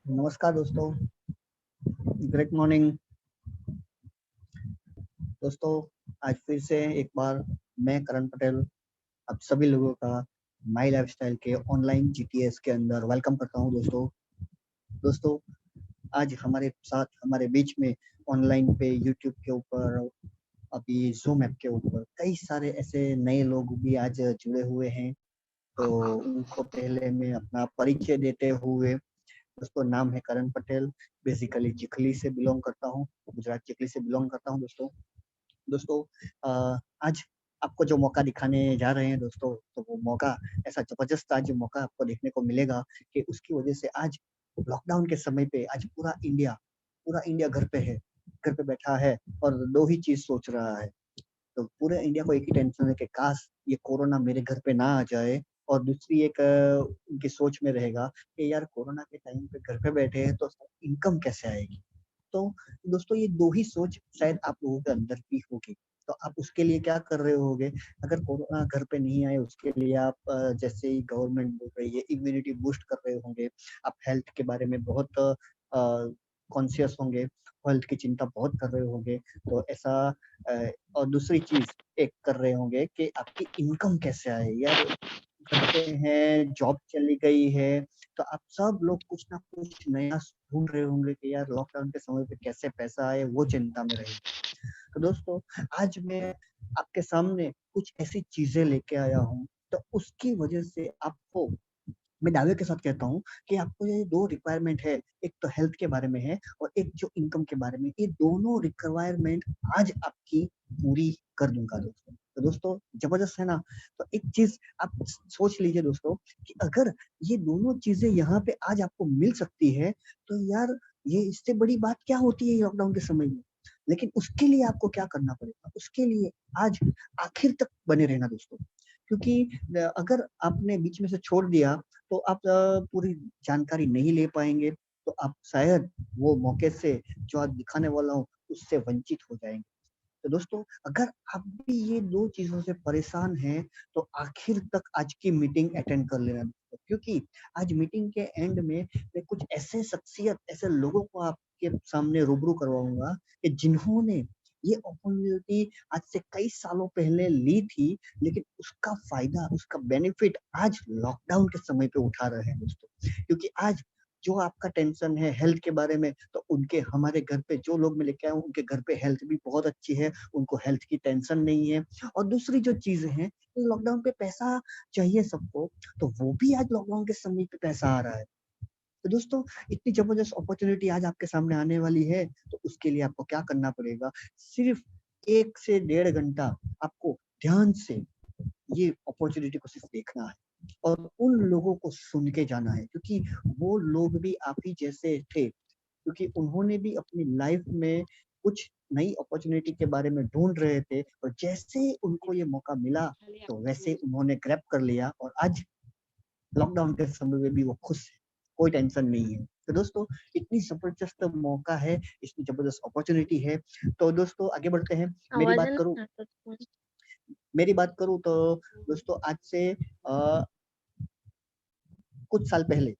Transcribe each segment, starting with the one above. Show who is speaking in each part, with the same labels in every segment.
Speaker 1: नमस्कार दोस्तों, great morning दोस्तों। आज फिर से एक बार मैं करण पटेल आप सभी लोगों का माई लाइफस्टाइल के ऑनलाइन जीटीएस के अंदर वेलकम करता हूं। दोस्तों आज हमारे साथ हमारे बीच में ऑनलाइन पे यूट्यूब के ऊपर अभी ज़ूम ऐप के ऊपर कई सारे ऐसे नए लोग भी आज जुड़े हुए हैं। तो उनको पहले मैं अपना परिचय देते हुए, दोस्तों नाम है करण पटेल, बेसिकली चिखली से बिलोंग करता हूँ, गुजरात चिखली से बिलोंग करता हूँ। दोस्तों दोस्तों आज आपको जो मौका दिखाने जा रहे हैं दोस्तों, तो वो मौका ऐसा जबरदस्त आज मौका आपको देखने को मिलेगा कि उसकी वजह से आज लॉकडाउन के समय पे आज पूरा इंडिया घर पे है, घर पे बैठा है और दो ही चीज सोच रहा है। तो पूरे इंडिया को एक ही टेंशन है कि काश ये कोरोना मेरे घर पे ना आ जाए। और दूसरी एक उनकी सोच में रहेगा कि यार कोरोना के टाइम पे घर पे बैठे हैं तो इनकम कैसे आएगी। तो दोस्तों ये दो ही सोच शायद आप लोगों के अंदर भी होगी। तो आप उसके लिए क्या कर रहे होगे? अगर कोरोना घर पे नहीं आए उसके लिए आप जैसे ही गवर्नमेंट बोल रही है इम्यूनिटी बूस्ट कर रहे होंगे। आप हेल्थ के बारे में बहुत कॉन्शियस होंगे, हेल्थ की चिंता बहुत कर रहे होंगे। तो ऐसा और दूसरी चीज एक कर रहे होंगे कि आपकी इनकम कैसे आए यार। घर पे हैं, जॉब चली गई है, तो आप सब लोग कुछ ना कुछ नया ढूंढ रहे होंगे कि यार लॉकडाउन के समय पे कैसे पैसा आए, वो चिंता में रहे। तो दोस्तों आज मैं आपके सामने कुछ ऐसी चीजें लेके आया हूँ, तो उसकी वजह से आपको मैं दावे के साथ कहता हूँ कि आपको ये दो रिक्वायरमेंट है, एक तो हेल्थ के बारे में है और एक जो इनकम के बारे में, ये दोनों रिक्वायरमेंट आज आपकी पूरी कर दूंगा दोस्तों। तो दोस्तों जबरदस्त है ना? तो एक चीज आप सोच लीजिए दोस्तों कि अगर ये दोनों चीजें यहाँ पे आज आपको मिल सकती है, तो यार ये इससे बड़ी बात क्या होती है लॉकडाउन के समय में। लेकिन उसके लिए आपको क्या करना पड़ेगा? उसके लिए आज आखिर तक बने रहना दोस्तों, क्योंकि अगर आपने बीच में से छोड़ दिया तो आप पूरी जानकारी नहीं ले पाएंगे। तो आप शायद वो मौके से जो आज दिखाने वाला हूँ उससे वंचित हो जाएंगे। तो दोस्तों अगर आप भी ये दो चीजों से परेशान हैं, तो आखिर तक आज की मीटिंग अटेंड कर लेना दोस्तों, क्योंकि आज मीटिंग के एंड में मैं कुछ ऐसे शख्सियत, ऐसे लोगों को आपके सामने रूबरू करवाऊंगा कि जिन्होंने ये अपॉर्चुनिटी आज से कई सालों पहले ली थी, लेकिन उसका फायदा, उसका बेनिफिट आज लॉकडाउन के समय पे उठा रहे हैं दोस्तों। क्योंकि आज जो आपका टेंशन है हेल्थ के बारे में, तो उनके हमारे घर पे जो लोग मैं लेके आया हूँ उनके घर पे हेल्थ भी बहुत अच्छी है, उनको हेल्थ की टेंशन नहीं है। और दूसरी जो चीजें हैं, लॉकडाउन पे पैसा चाहिए सबको, तो वो भी आज लॉकडाउन के समय पे पैसा आ रहा है। तो दोस्तों इतनी जबरदस्त अपॉर्चुनिटी आज आपके सामने आने वाली है, तो उसके लिए आपको क्या करना पड़ेगा? सिर्फ 1 से 1.5 घंटा आपको ध्यान से ये अपॉर्चुनिटी को सिर्फ देखना है और उन लोगों को सुन के जाना है, क्योंकि वो लोग भी आप ही जैसे थे, क्योंकि उन्होंने भी अपनी लाइफ में कुछ नई अपॉर्चुनिटी के बारे में ढूंढ रहे थे और जैसे ही उनको ये मौका मिला तो वैसे उन्होंने ग्रैब कर लिया और आज लॉकडाउन के समय में भी वो खुश है, कोई टेंशन नहीं है। तो दोस्तों इतनी जबरदस्त मौका है, इतनी जबरदस्त अपॉर्चुनिटी है। तो दोस्तों आगे बढ़ते हैं। मेरी
Speaker 2: आवाज
Speaker 1: बात
Speaker 2: है
Speaker 1: करूं
Speaker 2: ना तो
Speaker 1: मेरी बात करूं तो दोस्तों आज से कुछ साल पहले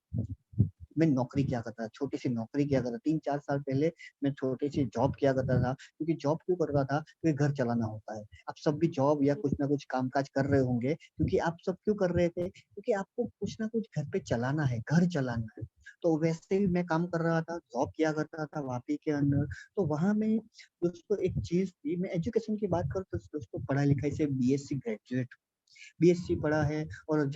Speaker 1: मैं नौकरी किया करता था, छोटी सी नौकरी किया करता था। 3-4 साल पहले मैं छोटी सी जॉब किया करता था, क्योंकि जॉब क्यों करता था? क्योंकि घर चलाना होता है। आप सब भी जॉब या कुछ ना कुछ कामकाज कर रहे होंगे, क्योंकि आप सब क्यों कर रहे थे? क्योंकि आपको कुछ ना कुछ घर पे चलाना है, घर चलाना है। तो वैसे ही मैं काम कर रहा था, जॉब किया करता था वापी के अंदर। तो वहां में दोस्तों एक चीज थी, मैं एजुकेशन की बात करूँ तो दोस्तों पढ़ाई लिखाई से बीएससी ग्रेजुएट, बीएससी पढ़ा है और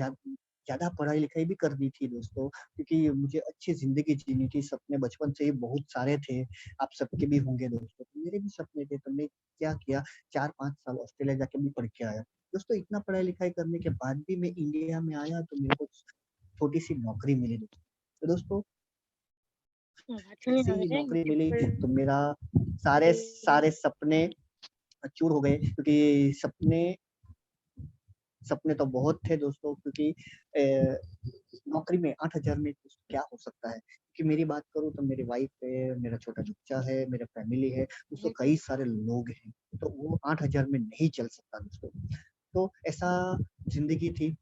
Speaker 1: ज्यादा पढ़ाई लिखाई भी कर दी थी दोस्तों, क्योंकि मुझे अच्छी जिंदगी जीनी थी। सपने बचपन से ही बहुत सारे थे, आप सबके भी होंगे दोस्तों, तो मेरे भी सपने थे। तो मैं क्या किया, 4-5 साल ऑस्ट्रेलिया जाके भी पढ़ के आया दोस्तों। इतना पढ़ाई लिखाई करने के बाद भी मैं इंडिया में आया तो मेरे को छोटी सी नौकरी मिली दोस्तों। तो दोस्तों
Speaker 2: आवाज नहीं
Speaker 1: जैसे
Speaker 2: आ
Speaker 1: ही
Speaker 2: रहा
Speaker 1: नौकरी मिली
Speaker 2: है।
Speaker 1: तो मेरा सारे सारे सपने चूर हो गए, क्योंकि सपने सपने तो बहुत थे दोस्तों, क्योंकि नौकरी में 8,000 में क्या हो सकता है। कि मेरी बात करूँ तो मेरी वाइफ है, मेरा छोटा बच्चा है, मेरा फैमिली है, दोस्तों कई सारे लोग हैं, तो वो 8,000 में नहीं चल सकता दोस्तों। तो ऐसा जिंदगी थी।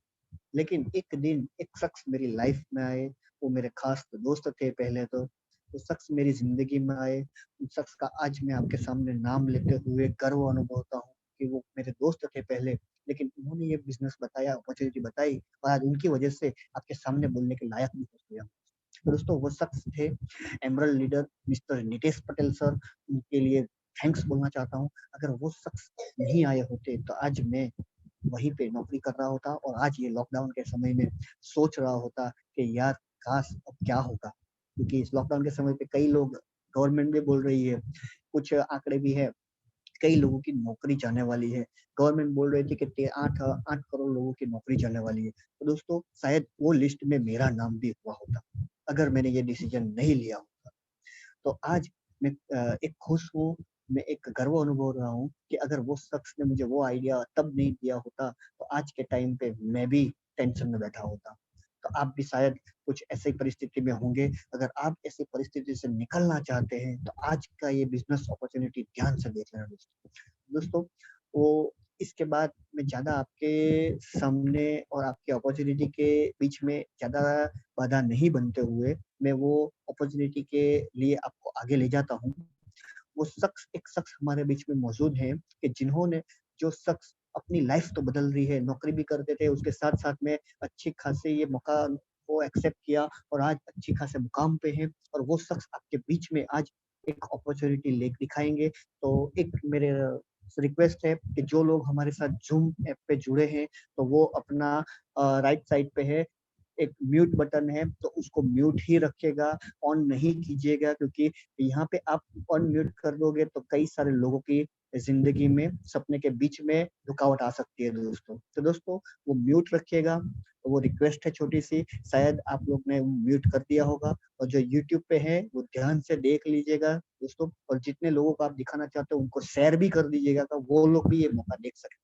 Speaker 1: लेकिन एक दिन एक शख्स मेरी लाइफ में आए, वो मेरे खास दोस्त थे पहले तो। वो शख्स मेरी ज़िंदगी में आए, उन शख्स का आज मैं आपके सामने नाम लेते हुए गर्व अनुभवता हूँ कि वो मेरे दोस्त थे पहले, लेकिन उन्होंने ये बिज़नेस बताया, अपॉर्च्युनिटी बताई और आज उनकी वजह से आपके सामने बोलने के लायक भी हो गया। तो दोस्तों वो शख्स थे emerald leader mister Nitesh Patel sir, उनके लिए थैंक्स बोलना चाहता हूँ। अगर वो शख्स नहीं आए होते तो आज मैं वहीं पे नौकरी कर रहा होता और आज ये लॉकडाउन के समय में सोच रहा होता कि यार काश अब क्या होगा? क्योंकि इस लॉकडाउन के समय पे कई लोग, गवर्नमेंट भी बोल रही है, कुछ आंकड़े भी है, कई लोगों की नौकरी जाने वाली है। गवर्नमेंट बोल रही थी कि 8 करोड़ लोगों की नौकरी जाने वाली है। तो दोस्तों शायद वो लिस्ट में मेरा नाम भी हुआ होता, अगर मैंने ये डिसीज़न नहीं लिया होता। तो आज मैं एक खुश हूँ, मैं एक गर्व अनुभव रहा हूँ कि अगर वो शख्स ने मुझे वो आइडिया तब नहीं दिया होता, तो आज के टाइम पे मैं भी टेंशन में बैठा होता। तो आप भी शायद कुछ ऐसी परिस्थिति में होंगे, अगर आप ऐसी परिस्थिति से निकलना चाहते हैं, तो आज का ये बिज़नेस अपॉर्च्युनिटी ध्यान से देख लेना दोस्तों। दोस्तों, वो इसके बाद मैं ज़्यादा आपके सामने और आपकी अपॉर्च्युनिटी के बीच में ज़्यादा बाधा नहीं बनते हुए, मैं वो अपॉर्च्युनिटी के लिए आपको आगे ले जाता हूँ। वो शख्स एक शख्स हमारे बीच में मौजूद हैं कि जिन्होंने जो शख्स अपनी लाइफ़ तो बदल रही है, नौकरी भी करते थे, उसके साथ-साथ में अच्छी खासी ये मौका को एक्सेप्ट किया और आज अच्छी खासे मुकाम पे हैं और वो शख्स आपके बीच में आज एक अपॉर्च्युनिटी ले दिखाएँगे। तो एक मेरे रिक्वेस्ट है कि जो लोग हमारे साथ ज़ूम ऐप पे जुड़े हैं, तो वो अपना राइट साइड पे है एक म्यूट बटन है, तो उसको म्यूट ही रखिएगा, ऑन नहीं कीजिएगा क्योंकि यहाँ पे आप ऑन म्यूट कर दोगे तो कई सारे लोगों की ज़िंदगी में, सपने के बीच में रुकावट आ सकती है दोस्तों। तो दोस्तों वो म्यूट रखिएगा, वो रिक्वेस्ट है छोटी-सी, शायद आप लोग ने म्यूट कर दिया होगा और जो यूट्यूब पे है वो ध्यान से देख लीजिएगा दोस्तों और जितने लोगों को आप दिखाना चाहते हो उनको शेयर भी कर दीजिएगा तो वो लोग भी ये मौका देख सकें।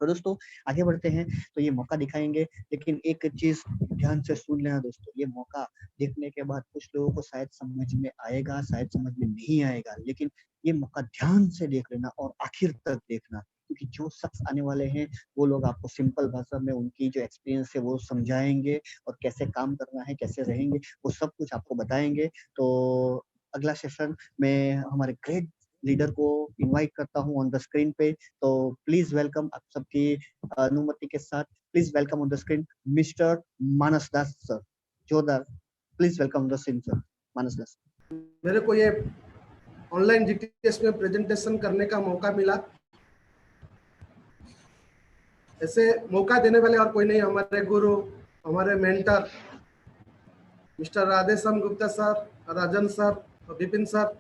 Speaker 1: तो दोस्तों आगे बढ़ते हैं, तो ये मौका दिखाएँगे, लेकिन एक चीज़ ध्यान से सुन लेना दोस्तों, ये मौका देखने के बाद कुछ लोगों को शायद समझ में आएगा, शायद समझ में नहीं आएगा, लेकिन ये मौका ध्यान से देख लेना और आखिर तक देखना, क्योंकि जो शख्स आने वाले हैं, वो लोग आपको सिंपल भाषा में उनकी जो एक्सपीरियंस है वो समझाएँगे और कैसे काम करना है, कैसे रहेंगे, वो सब कुछ आपको बताएँगे। तो अगला सेशन में हमारे ग्रेट लीडर को इनवाइट करता हूँ ऑन द स्क्रीन पे, तो प्लीज़ वेलकम आप सबकी अनुमति के साथ please welcome on the screen mister Manas Das sir. जोरदार please welcome on the screen sir Manas Das.
Speaker 3: मेरे को ये ऑनलाइन जीटीएस में प्रेजेंटेशन करने का मौका मिला। ऐसे मौका देने वाले और कोई नहीं, हमारे गुरु, हमारे mentor mister Radheshyam Gupta sir, Rajan sir और विपिन सर,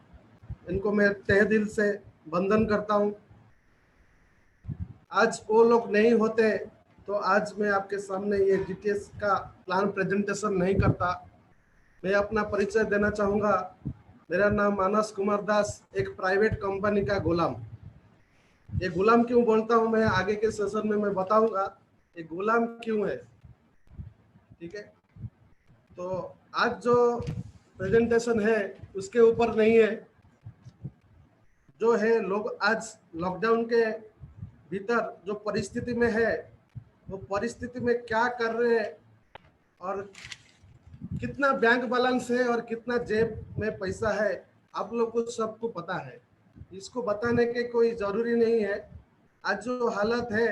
Speaker 3: इनको मैं तहे दिल से वंदन करता हूँ। आज वो लोग नहीं होते तो आज मैं आपके सामने ये जीटीएस का प्लान प्रेजेंटेशन नहीं करता। मैं अपना परिचय देना चाहूँगा। मेरा नाम मानस कुमार दास, एक प्राइवेट कंपनी का गुलाम। ये गुलाम क्यों बोलता हूँ मैं आगे के सेशन में मैं बताऊंगा ये गुलाम क्यों है, ठीक है। तो आज जो प्रेजेंटेशन है उसके ऊपर नहीं है, जो है लोग आज लॉकडाउन के भीतर जो परिस्थिति में है वो परिस्थिति में क्या कर रहे हैं और कितना बैंक बैलेंस है और कितना जेब में पैसा है, आप लोग को सबको पता है। इसको बताने के कोई जरूरी नहीं है। आज जो हालत है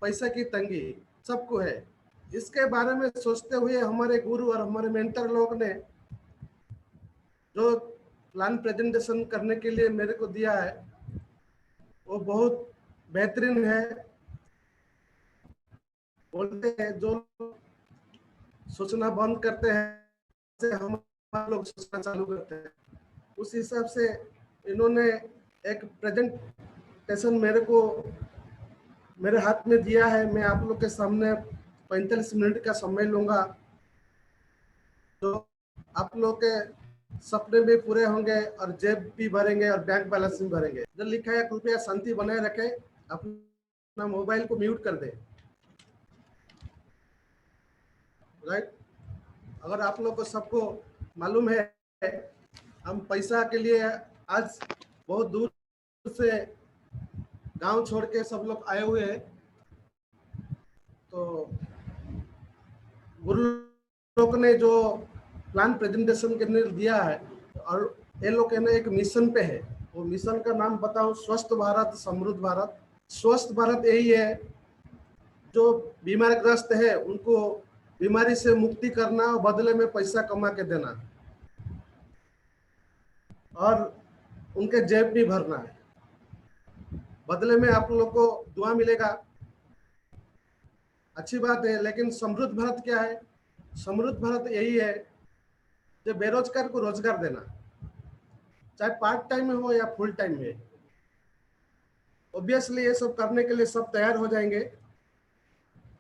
Speaker 3: पैसा की तंगी सबको है, इसके बारे में सोचते हुए हमारे गुरु और हमारे मेंटर लोग ने जो प्लान प्रेजेंटेशन करने के लिए मेरे को दिया है वो बहुत बेहतरीन है। बोलते हैं जो सोचना बंद करते हैं हम लोग सोचना चालू करते हैं, उस हिसाब से इन्होंने एक प्रेजेंटेशन मेरे हाथ में दिया है। मैं आप लोग के सामने 45 मिनट का समय लूंगा, तो आप लोग के सपने भी पूरे होंगे और जेब भी भरेंगे और बैंक बैलेंस भी भरेंगे। जो लिखा है कृपया शांति बनाए रखें, अपना मोबाइल को म्यूट कर दें। राइट, अगर आप लोग को सबको मालूम है हम पैसा के लिए आज बहुत दूर से गांव छोड़ के सब लोग आए हुए हैं, तो गुरु लोग ने जो प्लान प्रेजेंटेशन के लिए दिया है, और ये लोग है ना एक मिशन पे है। वो मिशन का नाम बताओ, स्वस्थ भारत समृद्ध भारत। स्वस्थ भारत यही है, जो बीमारग्रस्त है उनको बीमारी से मुक्ति करना और बदले में पैसा कमा के देना, और उनके जेब भी भरना है, बदले में आप लोगों को दुआ मिलेगा। अच्छी बात है, लेकिन समृद्ध भारत क्या है? समृद्ध भारत यही है जो बेरोजगार को रोजगार देना, चाहे पार्ट टाइम में हो या फुल टाइम में। ऑब्वियसली ये सब करने के लिए सब तैयार हो जाएंगे।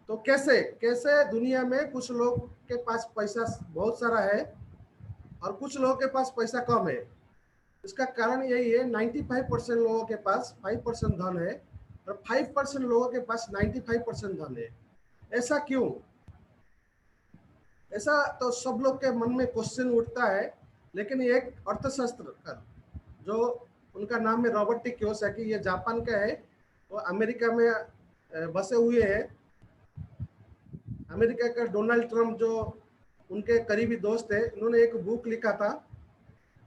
Speaker 3: तो कैसे कैसे दुनिया में कुछ लोग के पास पैसा बहुत सारा है और कुछ लोगों के पास पैसा कम है। इसका कारण यही है, 95% लोगों के पास 5% धन है और 5% लोगों के पास 95% धन है। ऐसा क्यों? ऐसा तो सब लोग के मन में क्वेश्चन उठता है, लेकिन ये एक अर्थशास्त्र का जो उनका नाम है रॉबर्ट टी कियोसाकी, ये जापान का है, वो अमेरिका में बसे हुए हैं। अमेरिका का डोनाल्ड ट्रम्प जो उनके करीबी दोस्त है, इन्होंने एक बुक लिखा था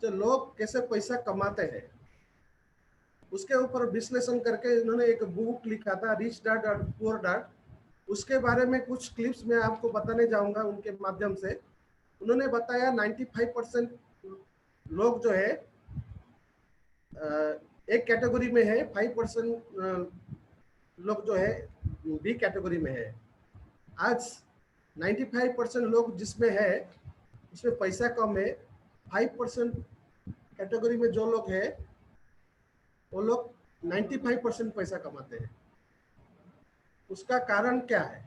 Speaker 3: जो लोग कैसे पैसा कमाते हैं, उसके ऊपर विश्लेषण करके इन्होंने एक बुक लिखा था, रिच डैड और पुअर डैड। उसके बारे में कुछ क्लिप्स मैं आपको बताने जाऊंगा उनके माध्यम से। उन्होंने बताया 95% लोग जो है एक कैटेगरी में है, 5% लोग जो है बी कैटेगरी में है। आज 95% लोग जिसमें है उसमें पैसा कम है। 5% कैटेगरी में जो लोग है वो लोग 95% पैसा कमाते हैं। उसका कारण क्या है?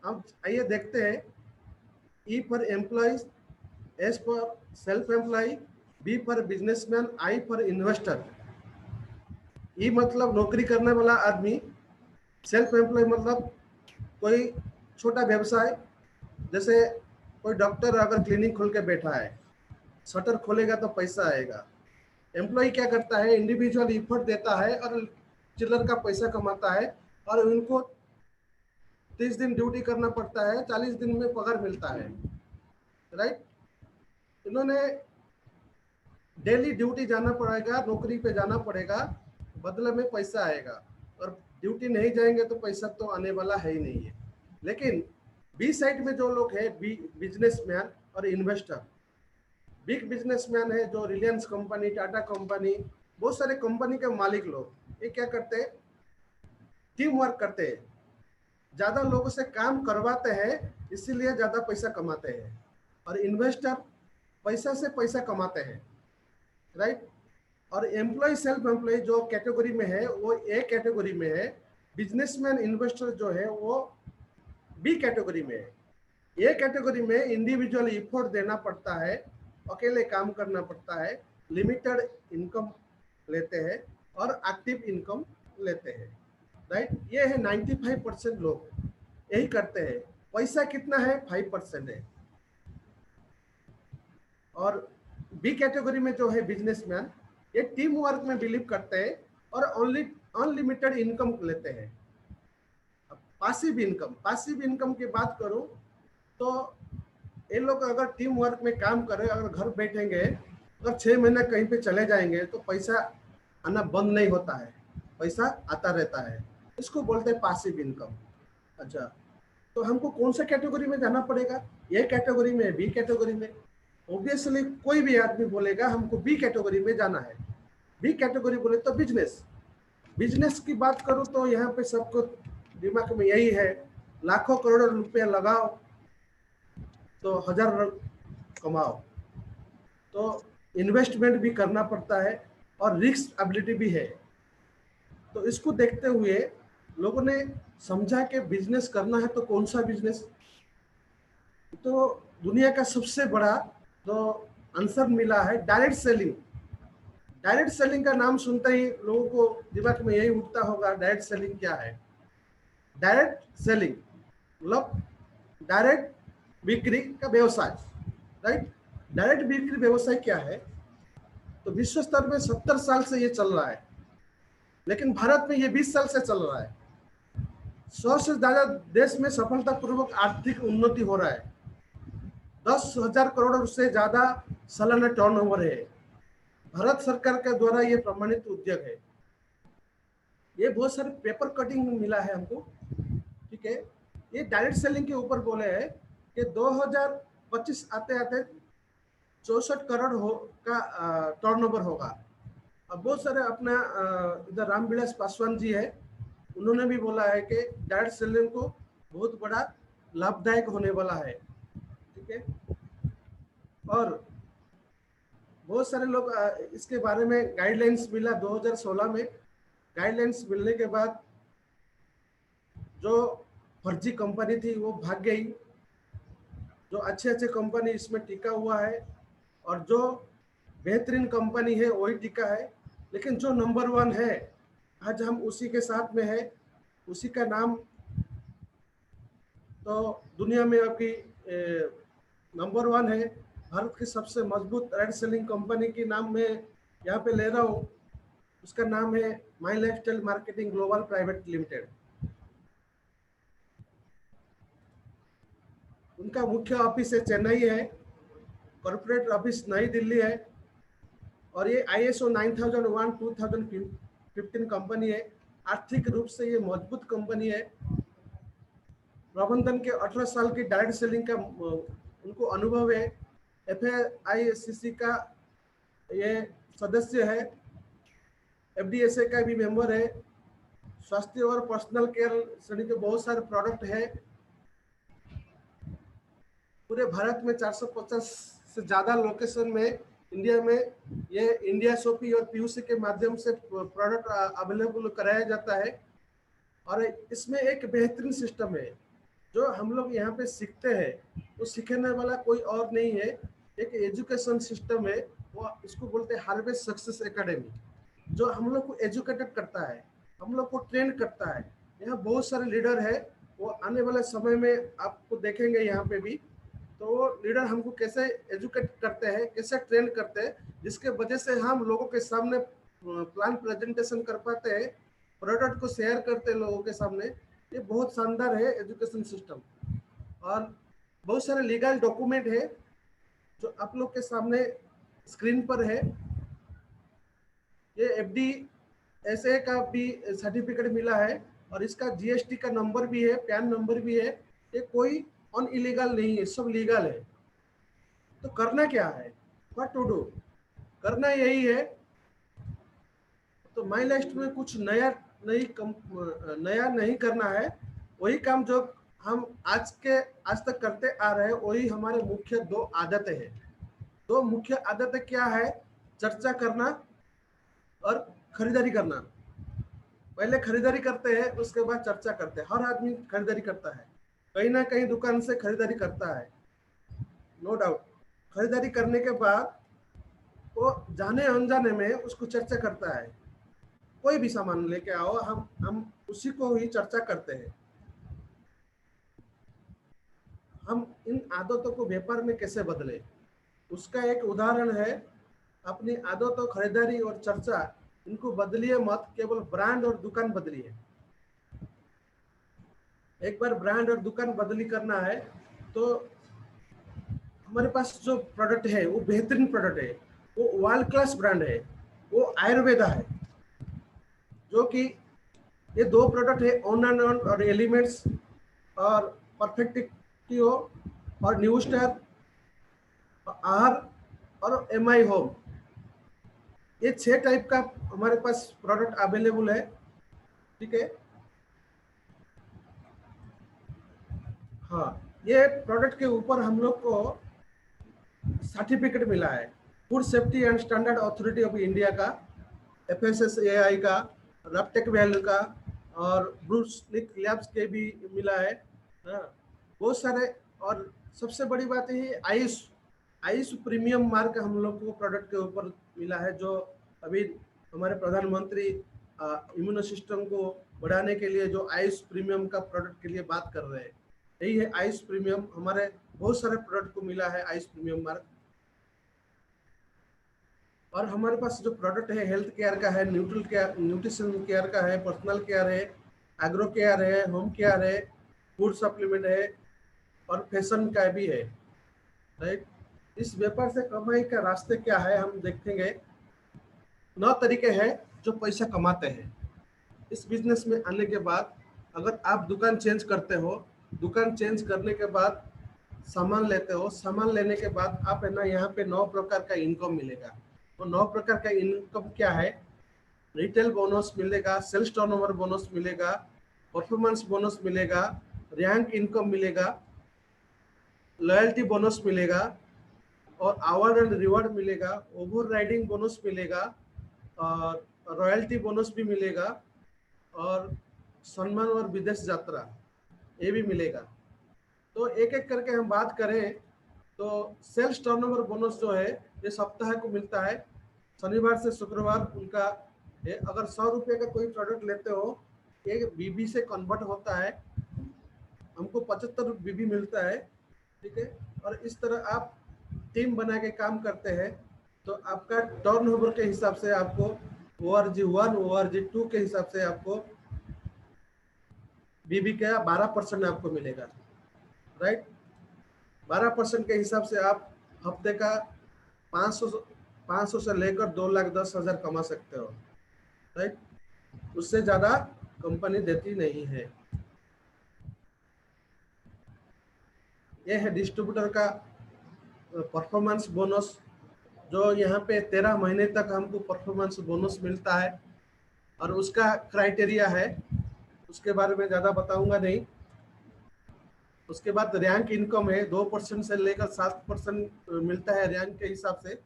Speaker 3: हम आइए देखते हैं। E for employees, S for self employ, B for businessman, I for investor. E मतलब नौकरी करने वाला आदमी, सेल्फ एम्प्लॉय मतलब कोई छोटा व्यवसाय, जैसे कोई डॉक्टर अगर क्लिनिक खोल के बैठा है, शटर खोलेगा तो पैसा आएगा। एम्प्लॉय क्या करता है? इंडिविजुअल एफर्ट देता है और चिल्लर का पैसा कमाता है, और उनको 30 दिन ड्यूटी करना पड़ता है, 40 दिन में पगार मिलता है, राइट। इन्होंने डेली ड्यूटी जाना पड़ेगा, नौकरी पे जाना पड़ेगा, बदले में पैसा आएगा, और ड्यूटी नहीं जाएंगे तो पैसा तो आने वाला है ही नहीं है। लेकिन बी साइड में जो लोग है, बिजनेसमैन और इन्वेस्टर। बिग बिजनेसमैन है जो रिलायंस कंपनी, टाटा कंपनी, बहुत सारे कंपनी के मालिक लोग, ये क्या करते हैं? टीम वर्क करते हैं, ज्यादा लोगों से काम करवाते हैं, इसीलिए ज्यादा पैसा कमाते हैं। और इन्वेस्टर पैसा से पैसा कमाते हैं, राइट। और एम्प्लॉय सेल्फ एम्प्लॉय जो कैटेगरी में है वो ए कैटेगरी में है। बिजनेसमैन इन्वेस्टर जो है वो बी कैटेगरी में है। ए कैटेगरी में इंडिविजुअल एफर्ट देना पड़ता है, अकेले काम करना पड़ता है, लिमिटेड इनकम लेते हैं और एक्टिव इनकम लेते हैं, राइट। ये है 95% लोग यही करते हैं। पैसा कितना है? 5% है। और बी कैटेगरी में जो है बिजनेसमैन, ये टीम वर्क में बिलीव करते हैं और अनलिमिटेड इनकम लेते हैं। पासिव इनकम की बात करूं तो ये लोग अगर टीम वर्क में काम करें, अगर घर बैठेंगे, अगर 6 महीने कहीं पे चले जाएंगे तो पैसा आना बंद नहीं होता है, पैसा आता रहता है। इसको बोलते हैं पासिव इनकम। अच्छा, तो हमको कौन सा कैटेगरी में जाना पड़ेगा? ए कैटेगरी में, बी कैटेगरी में? ऑब्वियसली कोई भी आदमी बोलेगा हमको बी कैटेगरी में जाना है। बी कैटेगरी बोले तो बिजनेस की बात करूं तो यहाँ पे सबको दिमाग में यही है, लाखों करोड़ों रुपया लगाओ तो 1000 कमाओ। तो इन्वेस्टमेंट भी करना पड़ता है और रिस्क एबिलिटी भी है। तो इसको देखते हुए लोगों ने समझा कि बिजनेस करना है तो कौन सा बिजनेस। तो दुनिया का सबसे बड़ा जो आंसर मिला है डायरेक्ट सेलिंग। डायरेक्ट सेलिंग का नाम सुनते ही लोगों को दिमाग में यही उठता होगा, डायरेक्ट सेलिंग क्या है? डायरेक्ट सेलिंग मतलब डायरेक्ट बिक्री का व्यवसाय, राइट। डायरेक्ट बिक्री व्यवसाय क्या है? तो विश्व स्तर में 70 साल से ये चल रहा है, लेकिन भारत में ये 20 साल से चल रहा है। 100 से ज्यादा देश में सफलतापूर्वक आर्थिक उन्नति हो रहा है। 10,000 करोड़ से ज्यादा सालाना टर्नओवर है। भारत सरकार के द्वारा ये प्रमाणित उद्योग है। ये बहुत सारे पेपर कटिंग मिला है हमको, ठीक है। ये डायरेक्ट सेलिंग के ऊपर बोले हैं कि 2025 आते आते 64 करोड़ का टर्नओवर होगा। अब बहुत सारे अपना इधर रामविलास पासवान जी है, उन्होंने भी बोला है कि डायरेक्ट सेलिंग को बहुत बड़ा लाभदायक होने वाला है, ठीक है। और बहुत सारे लोग इसके बारे में गाइडलाइंस मिला 2016 में। गाइडलाइंस मिलने के बाद जो फर्जी कंपनी थी वो भाग गई, जो अच्छे अच्छे कंपनी इसमें टिका हुआ है और जो बेहतरीन कंपनी है वही टिका है। लेकिन जो नंबर 1 है आज हम उसी के साथ में है, उसी का नाम तो दुनिया में अभी नंबर 1 है। भारत की सबसे मजबूत रेड सेलिंग कंपनी की नाम मैं यहाँ पे ले रहा हूँ, उसका नाम है my lifestyle marketing global private limited. उनका मुख्य ऑफिस है चेन्नई है, कॉर्पोरेट ऑफिस नई दिल्ली है और ये ISO 9001:2015 कंपनी है। आर्थिक रूप से ये मजबूत कंपनी है। प्रबंधन के 18 साल की डायरेक्ट सेलिंग का उनको अनुभव है। FAICC का ये सदस्य है, FDSA का भी मेंबर है। स्वास्थ्य और पर्सनल केयर श्रेणी के बहुत सारे प्रोडक्ट है। पूरे भारत में 450 से ज्यादा लोकेशन में इंडिया में ये इंडिया शॉपी और PUC के माध्यम से प्रोडक्ट अवेलेबल कराया जाता है। और इसमें एक बेहतरीन सिस्टम है जो हम लोग यहाँ पे सीखते हैं, वो सीखने वाला कोई और नहीं है। एक एजुकेशन सिस्टम है, वो इसको बोलते हैं हार्वेस्ट सक्सेस एकेडमी, जो हम लोग को एजुकेटेड करता है, हम लोग को ट्रेन करता है। यहाँ बहुत सारे लीडर है, वो आने वाले समय में आपको देखेंगे यहाँ पे भी। तो वो लीडर हमको कैसे एजुकेट करते हैं, कैसे ट्रेन करते हैं, जिसके वजह से हम लोगों के सामने प्लान प्रेजेंटेशन कर पाते हैं, प्रोडक्ट को शेयर करते हैं लोगों के सामने। ये बहुत शानदार है एजुकेशन सिस्टम। और बहुत सारे लीगल डॉक्यूमेंट है जो आप लोग के सामने स्क्रीन पर है। ये FDSA का भी सर्टिफिकेट मिला है और इसका GST का नंबर भी है, पैन नंबर भी है। ये कोई ऑन इलीगल नहीं है, सब लीगल है। तो करना क्या है, व्हाट टू डू, करना यही है। तो माई लिस्ट में कुछ नया नहीं करना है, वही काम जो हम आज तक करते आ रहे हैं, वही हमारे मुख्य 2 आदतें हैं। 2 मुख्य आदतें क्या है, चर्चा करना और खरीदारी करना। पहले खरीदारी करते हैं, उसके बाद चर्चा करते हैं। हर आदमी खरीदारी करता है, कहीं ना कहीं दुकान से खरीदारी करता है, नो डाउट। खरीदारी करने के बाद वो जाने अनजाने में उसको चर्चा करता है। कोई भी सामान लेके आओ, हम उसी को ही चर्चा करते हैं। हम इन आदतों को व्यापार में कैसे बदले, उसका एक उदाहरण है। अपनी आदतों, खरीदारी और चर्चा, इनको बदलिए मत, केवल ब्रांड और दुकान बदलिए। एक बार ब्रांड और दुकान बदली करना है तो हमारे पास जो प्रोडक्ट है वो बेहतरीन प्रोडक्ट है, वो वर्ल्ड क्लास ब्रांड है, वो आयुर्वेदा है। जो कि ये 2 प्रोडक्ट है, ऑन एंड ऑन और एलिमेंट्स और परफेक्टिव और न्यू स्टार आहार और MI होम। ये 6 टाइप का हमारे पास प्रोडक्ट अवेलेबल है, ठीक है। हाँ, ये प्रोडक्ट के ऊपर हम लोग को सर्टिफिकेट मिला है, food safety and standard authority of India का, FSSAI का, रैपटेक वैल्यू का और ब्रूस लिक लैब्स के भी मिला है। बहुत सारे। और सबसे बड़ी बात ये आयुष प्रीमियम मार्क हम लोग को प्रोडक्ट के ऊपर मिला है, जो अभी हमारे प्रधानमंत्री इम्यूनो सिस्टम को बढ़ाने के लिए जो आयुष प्रीमियम का प्रोडक्ट के लिए बात कर रहे हैं, यही है आयुष प्रीमियम। हमारे बहुत सारे प्रोडक्ट को मिला है आयुष प्रीमियम मार्क। और हमारे पास जो प्रोडक्ट है हेल्थ केयर का है, न्यूट्रिशन केयर का है, पर्सनल केयर है, एग्रो केयर है, होम केयर है, फूड सप्लीमेंट है और फैशन का भी है। राइट। इस व्यापार से कमाई का रास्ते क्या है हम देखेंगे। 9 तरीके हैं जो पैसा कमाते हैं। इस बिजनेस में आने के बाद अगर आप दुकान चेंज करते हो, दुकान चेंज करने के बाद सामान लेते हो, सामान लेने के बाद आप है ना यहाँ पे 9 प्रकार का इनकम मिलेगा। तो 9 प्रकार का इनकम क्या है? रिटेल बोनस मिलेगा, सेल्स टर्नओवर बोनस मिलेगा, परफॉर्मेंस बोनस मिलेगा, रैंक इनकम मिलेगा, लॉयल्टी बोनस मिलेगा और अवार्ड एंड रिवार्ड मिलेगा, ओवर राइडिंग बोनस मिलेगा और रॉयल्टी बोनस भी मिलेगा और सम्मान और विदेश यात्रा ये भी मिलेगा। तो एक एक करके हम बात करें तो सेल्स टर्नओवर बोनस जो है ये सप्ताह को मिलता है, शनिवार से शुक्रवार उनका है। अगर 100 रुपये का कोई प्रोडक्ट लेते हो, एक बीबी से कन्वर्ट होता है, हमको 75 बीबी मिलता है, ठीक है। और इस तरह आप टीम बना के काम करते हैं तो आपका टर्नओवर के हिसाब से आपको ORG1 ORG2 के हिसाब से आपको बीबी का 12% आपको मिलेगा, राइट। 12% के हिसाब से आप हफ्ते का 500 से लेकर 2,10,000 कमा सकते हो, राइट। उससे ज्यादा कंपनी देती नहीं है। यह है डिस्ट्रीब्यूटर का परफॉर्मेंस बोनस, जो यहाँ पे 13 महीने तक हमको परफॉर्मेंस बोनस मिलता है और उसका क्राइटेरिया है, उसके बारे में ज़्यादा बताऊंगा नहीं। उसके बाद रैंक इनकम है, 2% से लेकर 7% मिलता है रैंक के हिसाब से।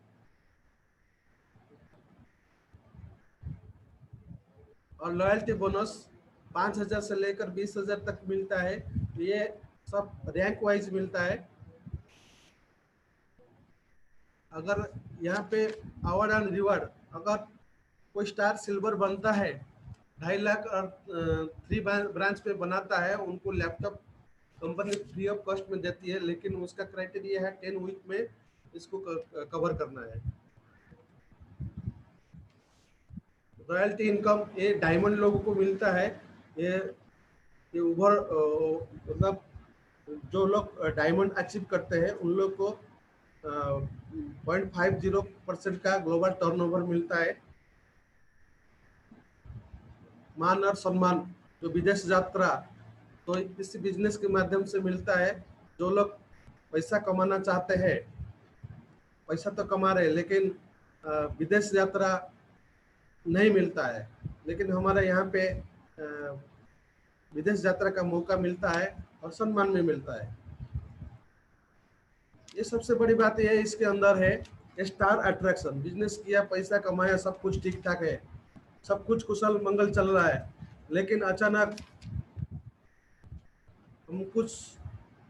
Speaker 3: और लॉयल्टी बोनस 5,000 से लेकर 20,000 तक मिलता है। ये सब रैंक वाइज मिलता है। अगर यहाँ पे अवार्ड एंड रिवार्ड, अगर कोई स्टार सिल्वर बनता है 2.5 लाख और 3 ब्रांच पे बनाता है, उनको laptop company free of cost में देती है, लेकिन उसका क्राइटेरिया है 10 वीक में इसको कवर करना है। रॉयल्टी इनकम ये डायमंड लोगों को मिलता है। ये ओवर मतलब जो लोग डायमंड अचीव करते हैं उन लोग को 0.50% का ग्लोबल टर्नओवर मिलता है। मान और सम्मान, जो विदेश यात्रा, तो इस बिजनेस के माध्यम से मिलता है। जो लोग पैसा कमाना चाहते हैं, पैसा तो कमा रहे लेकिन विदेश यात्रा नहीं मिलता है, लेकिन हमारे यहाँ पे विदेश यात्रा का मौका मिलता है और सम्मान भी मिलता है। ये सबसे बड़ी बात यह है इसके अंदर है स्टार अट्रैक्शन। बिजनेस किया, पैसा कमाया, सब कुछ ठीक ठाक है, सब कुछ कुशल मंगल चल रहा है, लेकिन अचानक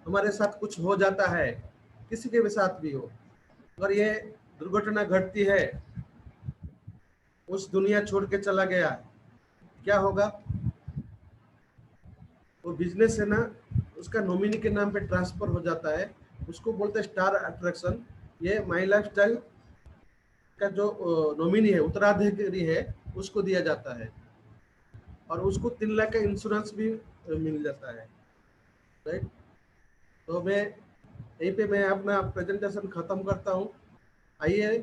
Speaker 3: हमारे साथ कुछ हो जाता है, किसी के भी साथ भी हो। अगर ये दुर्घटना घटती है, उस दुनिया छोड़ के चला गया, क्या होगा? वो बिजनेस है ना, उसका नॉमिनी के नाम पे ट्रांसफर हो जाता है, उसको बोलते हैं स्टार अट्रैक्शन। ये माई लाइफस्टाइल का जो नॉमिनी है, उत्तराधिकारी है, उसको दिया जाता है और उसको 3 लाख का इंश्योरेंस भी मिल जाता है, राइट। तो मैं यहीं पे मैं अपना प्रेजेंटेशन खत्म करता हूँ। आइए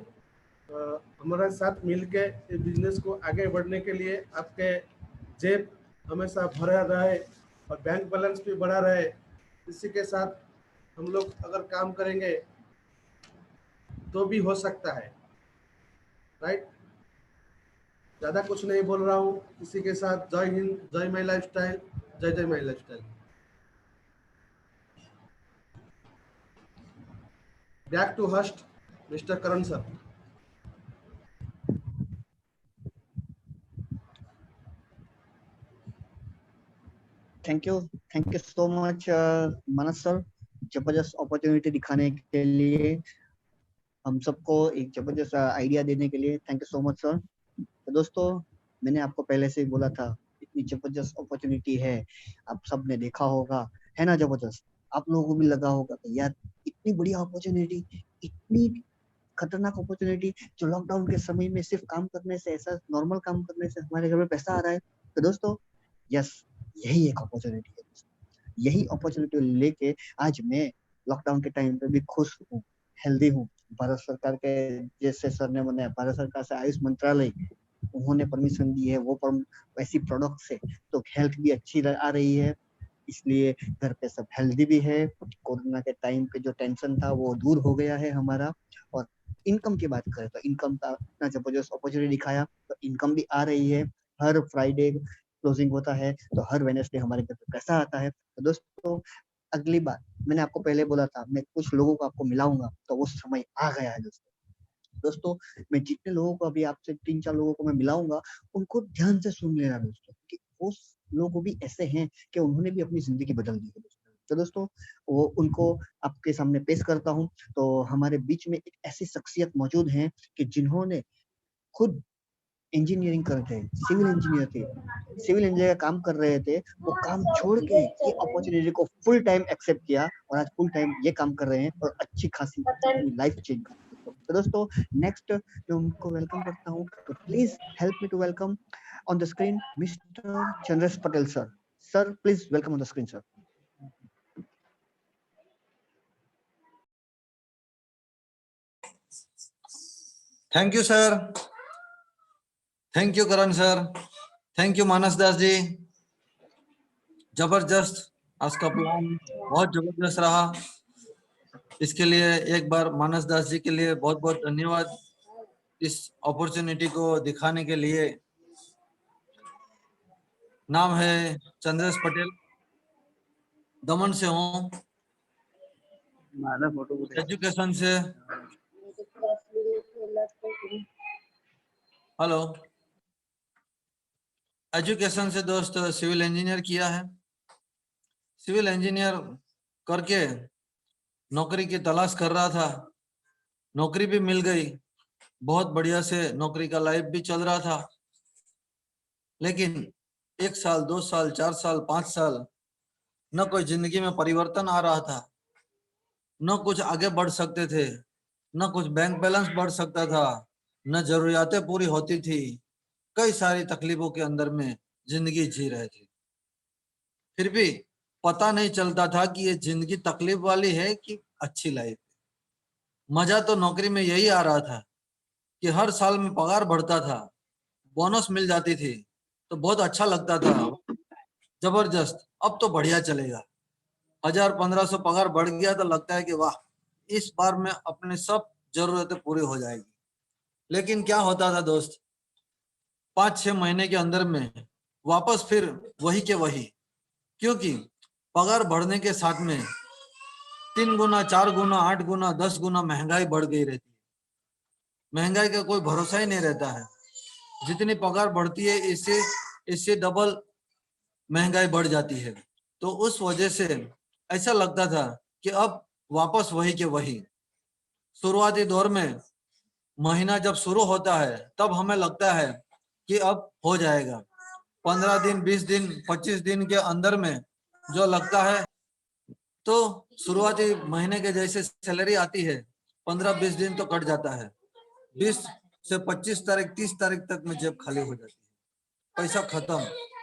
Speaker 3: हमारे साथ मिलके इस बिजनेस को आगे बढ़ने के लिए आपके जेब हमेशा भरा रहे और बैंक बैलेंस भी बढ़ा रहे। इसी के साथ हम लोग अगर काम करेंगे तो भी हो सकता है, राइट। ज़्यादा कुछ नहीं बोल रहा हूँ। इसी के साथ जय हिंद, जय माई लाइफस्टाइल, जय जय my lifestyle. Back to host mister Karan sir.
Speaker 1: Thank you so much Manas sir, जबरदस्त अपॉर्चुनिटी दिखाने के लिए, हम सबको एक जबरदस्त आइडिया देने के लिए। Thank you so much sir. तो दोस्तों, मैंने आपको पहले से ही बोला था, इतनी जबरदस्त अपॉर्चुनिटी है, आप सब ने देखा होगा, है ना जबरदस्त। आप लोगों को भी लगा होगा कि यार इतनी बढ़िया अपॉर्चुनिटी, इतनी खतरनाक अपॉर्चुनिटी, जो लॉकडाउन के समय में सिर्फ काम करने से, ऐसा नॉर्मल काम करने से हमारे घर में पैसा आ रहा है। तो दोस्तों, यस, यही एक अपॉर्चुनिटी है। यही अपॉर्चुनिटी लेके आज मैं लॉकडाउन के टाइम पे भी खुश हूँ, हेल्दी हूँ। भारत सरकार के जैसे सर ने बनाया, भारत सरकार से आयुष मंत्रालय उन्होंने परमिशन दी है, वो ऐसी प्रोडक्ट से तो हेल्थ भी अच्छी आ रही है, इसलिए घर पे सब हेल्दी भी है। कोरोना के टाइम पे जो टेंशन था वो दूर हो गया है हमारा। और इनकम की बात करें तो इनकम का इतना जबरदस्त अपॉर्चुनिटी दिखाया, तो इनकम भी आ रही है। हर फ्राइडे क्लोजिंग होता है तो हर वेडनेसडे हमारे घर पे पैसा आता है। तो दोस्तों अगली बार मैंने आपको पहले बोला था मैं कुछ लोगों को आपको मिलाऊंगा, तो वो समय आ गया है दोस्तों। दोस्तों मैं जितने लोगों को अभी आपसे 3-4 लोगों को मैं मिलाऊंगा, उनको ध्यान से सुन लेना दोस्तों, कि वो लोग भी ऐसे हैं कि उन्होंने भी अपनी जिंदगी बदल दी है दोस्तों। तो दोस्तों वो उनको आपके सामने पेश करता हूँ। तो हमारे बीच में एक ऐसी शख्सियत मौजूद है कि जिन्होंने खुद इंजीनियरिंग कर थे, सिविल इंजीनियर थे, सिविल इंजीनियर का काम कर रहे थे, वो काम छोड़ के ये अपॉर्चुनिटी को फुल टाइम एक्सेप्ट किया और आज फुल टाइम ये काम कर रहे हैं और अच्छी खासी अपनी लाइफ चेंज कर रहे हैं। तो दोस्तों नेक्स्ट मैं उनको वेलकम करता हूँ, तो please help me to welcome on the screen mister Chandresh Patel sir. Sir please welcome on the screen sir.
Speaker 4: Thank you sir, thank you Karan sir, thank you Manas Das ji. जबरदस्त, आज का प्लान बहुत जबरदस्त रहा। इसके लिए एक बार मानस दास जी के लिए बहुत बहुत धन्यवाद, इस अपॉर्चुनिटी को दिखाने के लिए। नाम है चंद्रेश पटेल, दमन से हूँ, एजुकेशन से। हेलो, एजुकेशन से दोस्त सिविल इंजीनियर किया है। सिविल इंजीनियर करके नौकरी की तलाश कर रहा था, नौकरी भी मिल गई, बहुत बढ़िया से नौकरी का लाइफ भी चल रहा था। लेकिन 1 साल 2 साल 4 साल 5 साल न कोई जिंदगी में परिवर्तन आ रहा था, न कुछ आगे बढ़ सकते थे, न कुछ बैंक बैलेंस बढ़ सकता था, न जरूरियातें पूरी होती थी। कई सारी तकलीफों के अंदर में जिंदगी जी रहे थे। फिर भी पता नहीं चलता था कि ये जिंदगी तकलीफ वाली है कि अच्छी लाइफ। मजा तो नौकरी में यही आ रहा था कि हर साल में पगार बढ़ता था, बोनस मिल जाती थी, तो बहुत अच्छा लगता था, जबरदस्त। अब तो बढ़िया चलेगा, 1000-1500 पगार बढ़ गया तो लगता है कि वाह, इस बार में अपने सब जरूरतें पूरी हो जाएगी। लेकिन क्या होता था दोस्त, 5-6 महीने के अंदर में वापस फिर वही के वही, क्योंकि पगार बढ़ने के साथ में 3 गुना 4 गुना 8 गुना 10 गुना महंगाई बढ़ गई रहती है। महंगाई का कोई भरोसा ही नहीं रहता है, जितनी पगार बढ़ती है इससे डबल महंगाई बढ़ जाती है। तो उस वजह से ऐसा लगता था कि अब वापस वही के वही। शुरुआती दौर में महीना जब शुरू होता है तब हमें लगता है कि अब हो जाएगा, 15 दिन 20 दिन 25 दिन के अंदर में जो लगता है, तो शुरुआती महीने के जैसे सैलरी आती है 15-20 दिन तो कट जाता है, 20 से 25 तारीख 30 तारीख तक में जेब खाली हो जाती है, पैसा खत्म।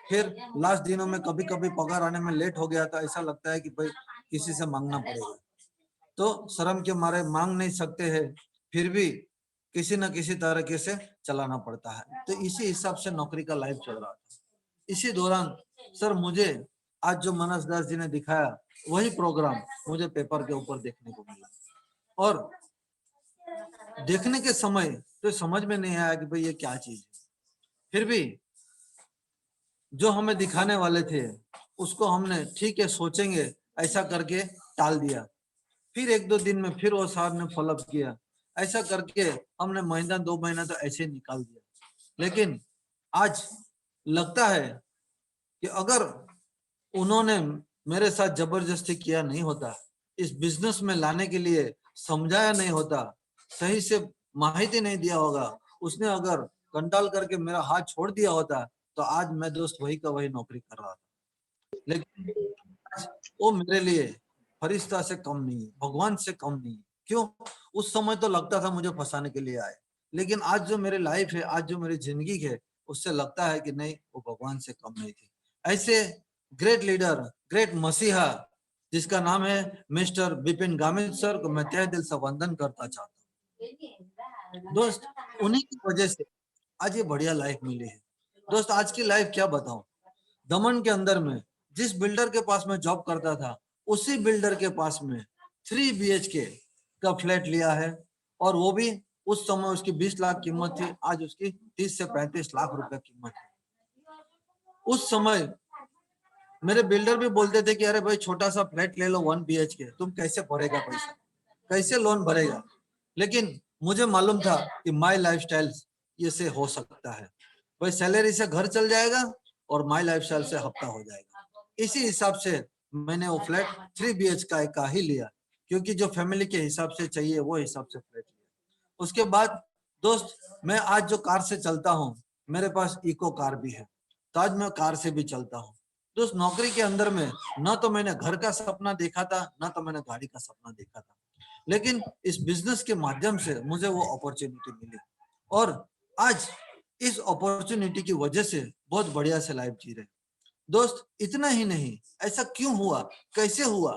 Speaker 4: फिर लास्ट दिनों में कभी कभी पगार आने में लेट हो गया तो ऐसा लगता है कि भाई किसी से मांगना पड़ेगा, तो शर्म के मारे मांग नहीं सकते हैं, फिर भी किसी न किसी तरीके से चलाना पड़ता है। तो इसी हिसाब से नौकरी का लाइफ चल रहा था। इसी दौरान सर मुझे आज जो मानस दास जी ने दिखाया वही प्रोग्राम मुझे पेपर के ऊपर देखने को मिला, और देखने के समय तो समझ में नहीं आया कि भाई ये क्या चीज है। फिर भी जो हमें दिखाने वाले थे उसको हमने ठीक है सोचेंगे ऐसा करके टाल दिया। फिर 1-2 दिन में फिर वो साहब ने फॉलोअप किया, ऐसा करके हमने महीना 2 महीना तो ऐसे निकाल दिया। लेकिन आज लगता है कि अगर उन्होंने मेरे साथ जबरदस्ती किया नहीं होता, इस बिजनेस में लाने के लिए समझाया नहीं होता, सही से माहिती नहीं दिया होगा, उसने अगर कंटाल करके मेरा हाथ छोड़ दिया होता, तो आज मैं दोस्त वही का वही नौकरी कर रहा था। लेकिन वो मेरे लिए फरिश्ता से कम नहीं है, भगवान से कम नहीं है। क्यों? उस समय तो लगता था मुझे फंसाने के लिए आए, लेकिन आज जो मेरी लाइफ है, आज जो मेरी जिंदगी है, उससे लगता है कि नहीं, वो भगवान से कम नहीं थी। ऐसे ग्रेट लीडर, ग्रेट मसीहा जिसका नाम है मिस्टर विपिन गामित सर को मैं तहे दिल से वंदन करता चाहता हूँ। दोस्त उन्हीं की वजह से आज ये बढ़िया लाइफ मिली है। दोस्त आज की लाइफ क्या बताऊं, दमन के अंदर में जिस बिल्डर के पास में जॉब करता था उसी बिल्डर के पास में 3 BHK का फ्लैट लिया है, और वो भी उस समय उसकी 20 लाख कीमत थी, आज उसकी 30 से 35 लाख रुपए कीमत है। उस समय मेरे बिल्डर भी बोलते थे कि अरे भाई छोटा सा फ्लैट ले लो 1 BHK, तुम कैसे भरेगा पैसा, कैसे लोन भरेगा। लेकिन मुझे मालूम था कि माई लाइफस्टाइल ये से हो सकता है, भाई सैलरी से घर चल जाएगा और माई लाइफस्टाइल से हफ्ता हो जाएगा। इसी हिसाब से मैंने वो फ्लैट 3 BHK का ही लिया, क्योंकि जो फैमिली के हिसाब से चाहिए वो हिसाब से फ्लैट लिया। उसके बाद दोस्त मैं आज जो कार से चलता हूँ, मेरे पास इको कार भी है, तो आज मैं कार से भी चलता हूँ। दोस्त नौकरी के अंदर में ना तो मैंने घर का सपना देखा था, ना तो मैंने गाड़ी का सपना देखा था, लेकिन इस बिजनेस के माध्यम से मुझे वो अपॉर्चुनिटी मिली, और आज इस अपॉर्चुनिटी की वजह से बहुत बढ़िया से लाइफ जी रहे। दोस्त इतना ही नहीं, ऐसा क्यों हुआ, कैसे हुआ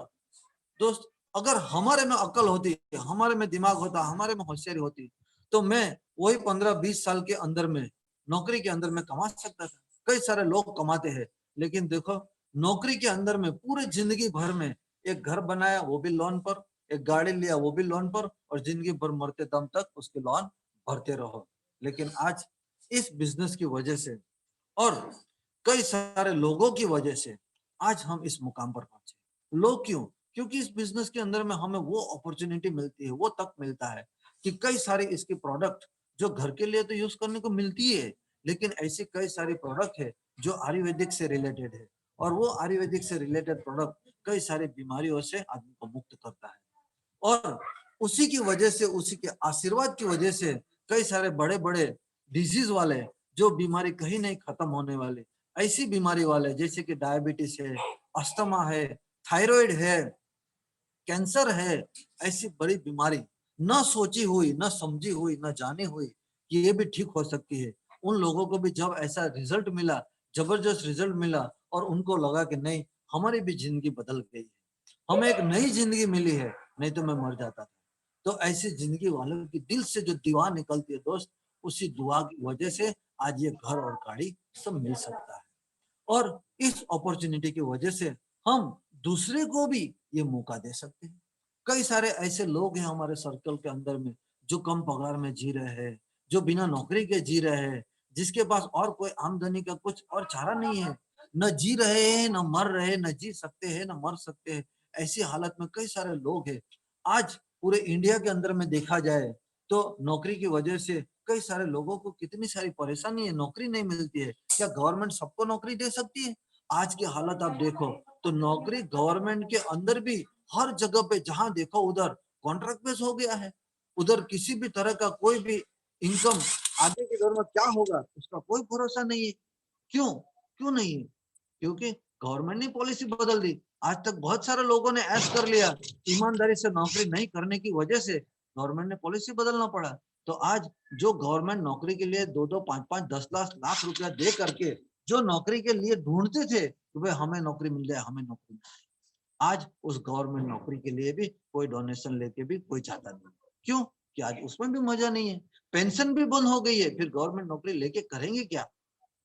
Speaker 4: दोस्त, अगर हमारे में अकल होती, हमारे में दिमाग होता, हमारे में होशियारी होती, तो मैं वही 15-20 साल के अंदर में नौकरी के अंदर में कमा सकता था। कई सारे लोग कमाते हैं, लेकिन देखो नौकरी के अंदर में पूरे जिंदगी भर में एक घर बनाया वो भी लोन पर, एक गाड़ी लिया वो भी लोन पर, और जिंदगी भर मरते दम तक उसके लोन भरते रहो। लेकिन आज इस बिजनेस की वजह से और कई सारे लोगों की वजह से आज हम इस मुकाम पर पहुंचे। लोग क्यों? क्योंकि इस बिजनेस के अंदर में हमें वो अपॉर्चुनिटी मिलती है, वो तक मिलता है कि कई सारे इसके प्रोडक्ट जो घर के लिए तो यूज करने को मिलती है, लेकिन ऐसे कई सारे प्रोडक्ट है जो आयुर्वेदिक से रिलेटेड है, और वो आयुर्वेदिक से रिलेटेड प्रोडक्ट कई सारी बीमारियों से आदमी को मुक्त करता है। और उसी की वजह से, उसी के आशीर्वाद की वजह से कई सारे बड़े बड़े डिजीज वाले, जो बीमारी कहीं नहीं खत्म होने वाले, ऐसी बीमारी वाले जैसे कि डायबिटीज है, अस्थमा है, थायराइड है, कैंसर है, ऐसी बड़ी बीमारी न सोची हुई, न समझी हुई, न जानी हुई कि ये भी ठीक हो सकती है, उन लोगों को भी जब ऐसा रिजल्ट मिला, जबरदस्त रिजल्ट मिला, और उनको लगा कि नहीं हमारी भी जिंदगी बदल गई है, हमें एक नई जिंदगी मिली है, नहीं तो मैं मर जाता था। तो ऐसी जिंदगी वालों की दिल से जो दुआ निकलती है दोस्त, उसी दुआ की वजह से आज ये घर और गाड़ी सब मिल सकता है। और इस अपॉर्चुनिटी की वजह से हम दूसरे को भी ये मौका दे सकते हैं। कई सारे ऐसे लोग हैं हमारे सर्कल के अंदर में जो कम पगार में जी रहे हैं, जो बिना नौकरी के जी रहे हैं, जिसके पास और कोई आमदनी का कुछ और चारा नहीं है, न जी रहे हैं, न मर रहे हैं, न जी सकते हैं, न मर सकते हैं। ऐसी हालत में कई सारे लोग हैं। आज पूरे इंडिया के अंदर में देखा जाए तो नौकरी की वजह से कई सारे लोगों को कितनी सारी परेशानी है, नौकरी नहीं मिलती है। क्या गवर्नमेंट सबको नौकरी दे सकती है? आज की हालत आप देखो तो नौकरी गवर्नमेंट के अंदर भी हर जगह पे जहां देखो उधर कॉन्ट्रैक्ट बेस हो गया है। उधर किसी भी तरह का कोई भी इनकम आगे के दौर में क्या होगा उसका कोई भरोसा नहीं है। क्यों? क्यों नहीं है? क्योंकि गवर्नमेंट ने पॉलिसी बदल दी। आज तक बहुत सारे लोगों ने ऐश कर लिया, ईमानदारी से नौकरी नहीं करने की वजह से गवर्नमेंट ने पॉलिसी बदलना पड़ा। तो आज जो गवर्नमेंट नौकरी के लिए 2-2, 5-5, 10 लाख रुपया दे करके जो नौकरी के लिए ढूंढते थे कि भाई हमें नौकरी मिल जाए, हमें नौकरी मिल जाए, आज उस गवर्नमेंट नौकरी के लिए भी कोई डोनेशन लेके भी कोई चाहता नहीं। क्यों? कि आज उसमें भी मजा नहीं है, पेंशन भी बंद हो गई है, फिर गवर्नमेंट नौकरी लेके करेंगे क्या?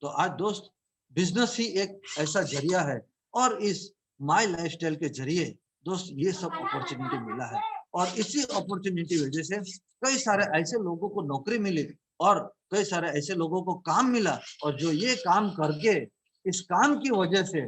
Speaker 4: तो आज दोस्त बिजनेस ही एक ऐसा जरिया है, और इस माई लाइफस्टाइल के जरिए दोस्त ये सब अपॉर्चुनिटी मिला है, और इसी अपॉर्चुनिटी वजह से कई सारे ऐसे लोगों को नौकरी मिली, और कई सारे ऐसे लोगों को काम मिला, और जो ये काम करके इस काम की वजह से,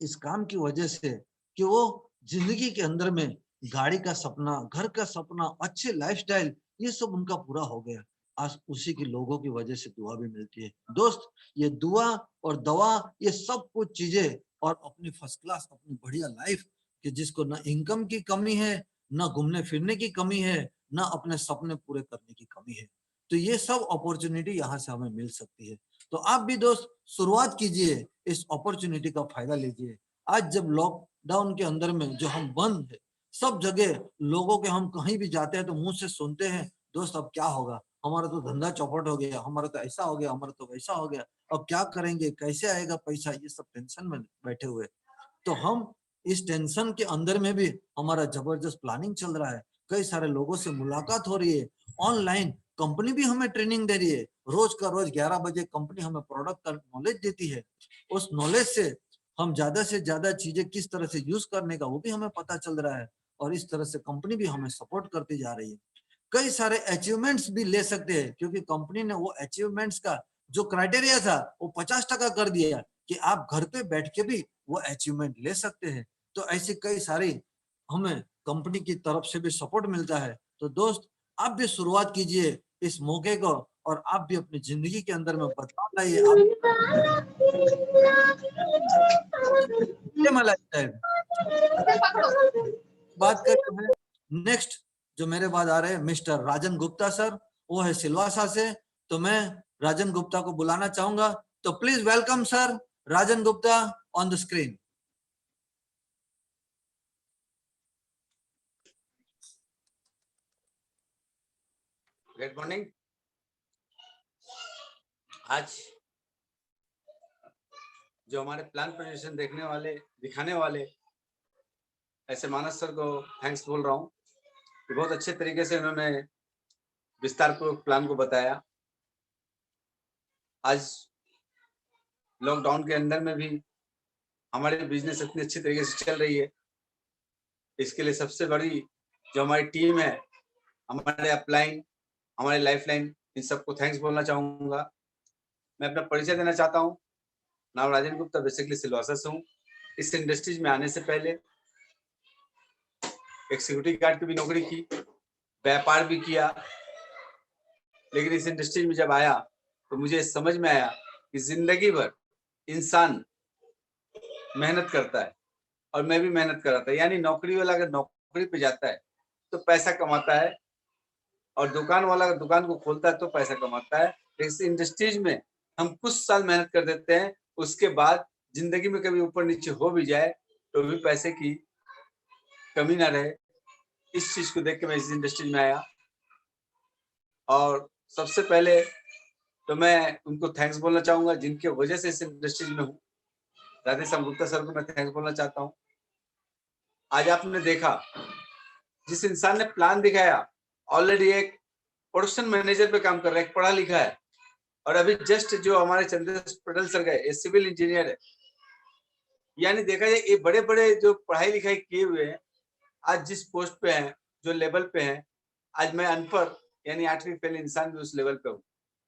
Speaker 4: इस काम की वजह से कि वो जिंदगी के अंदर में गाड़ी का सपना, घर का सपना, अच्छे लाइफस्टाइल, ये सब उनका पूरा हो गया। आज उसी के लोगों की वजह से दुआ भी मिलती है। दोस्त ये दुआ और दवा ये सब कुछ चीजें, और अपनी फर्स्ट क्लास अपनी बढ़िया लाइफ कि जिसको ना इनकम की कमी है, ना घूमने फिरने की कमी है, ना अपने सपने पूरे करने की कमी है, तो ये सब अपॉर्चुनिटी यहाँ से हमें मिल सकती है। तो आप भी दोस्त शुरुआत कीजिए, इस अपॉर्चुनिटी का फायदा लीजिए। आज जब लॉकडाउन के अंदर में जो हम बंद है, सब जगह लोगों के, हम कहीं भी जाते हैं तो मुंह से सुनते हैं दोस्त अब क्या होगा, हमारा तो धंधा चौपट हो गया, हमारा तो ऐसा हो गया, हमारा तो वैसा हो गया, अब क्या करेंगे, कैसे आएगा पैसा, ये सब टेंशन में बैठे हुए। तो हम इस टेंशन के अंदर में भी हमारा जबरदस्त प्लानिंग चल रहा है। कई सारे लोगों से मुलाकात हो रही है, ऑनलाइन कंपनी भी हमें ट्रेनिंग दे रही है। रोज का रोज 11 बजे कंपनी हमें प्रोडक्ट का नॉलेज देती है। उस नॉलेज से हम ज्यादा से ज्यादा चीजें किस तरह से यूज करने का वो भी हमें पता चल रहा है, और इस तरह से कंपनी भी हमें सपोर्ट करती जा रही है। कई सारे अचीवमेंट्स भी ले सकते हैं, क्योंकि कंपनी ने वो अचीवमेंट्स का जो क्राइटेरिया था वो 50% कर दिया कि आप घर पे बैठ के भी वो अचीवमेंट ले सकते हैं। तो ऐसी कई सारी हमें कंपनी की तरफ से भी सपोर्ट मिलता है। तो दोस्त, आप भी शुरुआत कीजिए इस मौके को, और आप भी अपनी जिंदगी के अंदर में बदलाव लाइए। आप बात करते हैं नेक्स्ट जो मेरे बाद आ रहे हैं मिस्टर राजन गुप्ता सर, वो है सिलवासा से। तो मैं राजन गुप्ता को बुलाना चाहूंगा, तो please welcome sir Rajan Gupta on the screen.
Speaker 5: Good morning. आज जो हमारे प्लान प्रेजेंटेशन देखने वाले दिखाने वाले ऐसे मानस सर को थैंक्स बोल रहा हूँ कि बहुत अच्छे तरीके से उन्होंने विस्तार पूर्वक प्लान को बताया। आज लॉकडाउन के अंदर में भी हमारी बिजनेस इतनी अच्छी तरीके से चल रही है, इसके लिए सबसे बड़ी जो हमारी टीम है, हमारे अपलाइन, हमारे लाइफलाइन, इन सबको थैंक्स बोलना चाहूँगा। मैं अपना परिचय देना चाहता हूँ। नाम राजन गुप्ता, बेसिकली सिलवासा से हूँ। इस इंडस्ट्रीज में आने से पहले एक सिक्योरिटी गार्ड की भी नौकरी की, व्यापार भी किया, लेकिन इस इंडस्ट्री में जब आया तो मुझे समझ में आया कि जिंदगी भर इंसान मेहनत करता है, और मैं भी मेहनत कर रहा था। यानी नौकरी वाला अगर नौकरी पे जाता है तो पैसा कमाता है, और दुकान वाला अगर दुकान को खोलता है तो पैसा कमाता है। इस इंडस्ट्रीज में हम कुछ साल मेहनत कर देते हैं, उसके बाद जिंदगी में कभी ऊपर नीचे हो भी जाए तो भी पैसे की कमी ना रहे। इस चीज को देख के मैं इस इंडस्ट्री में आया, और सबसे पहले तो मैं उनको थैंक्स बोलना चाहूंगा जिनके वजह से इस इंडस्ट्री में हूँ। राधेश्याम गुप्ता सर को मैं थैंक्स बोलना चाहता हूँ। आज आपने देखा जिस इंसान ने प्लान दिखाया, ऑलरेडी एक प्रोडक्शन मैनेजर पे काम कर रहा है, एक पढ़ा लिखा है, और अभी जस्ट जो हमारे चंद्रेश्वर पटेल सर गए, ये सिविल इंजीनियर है। यानी देखा जाए ये बड़े बड़े जो पढ़ाई लिखाई किए हुए हैं, आज जिस पोस्ट पे हैं, जो लेवल पे हैं, आज मैं अनपढ़ यानी 8वीं फेल इंसान भी उस लेवल पे हूँ।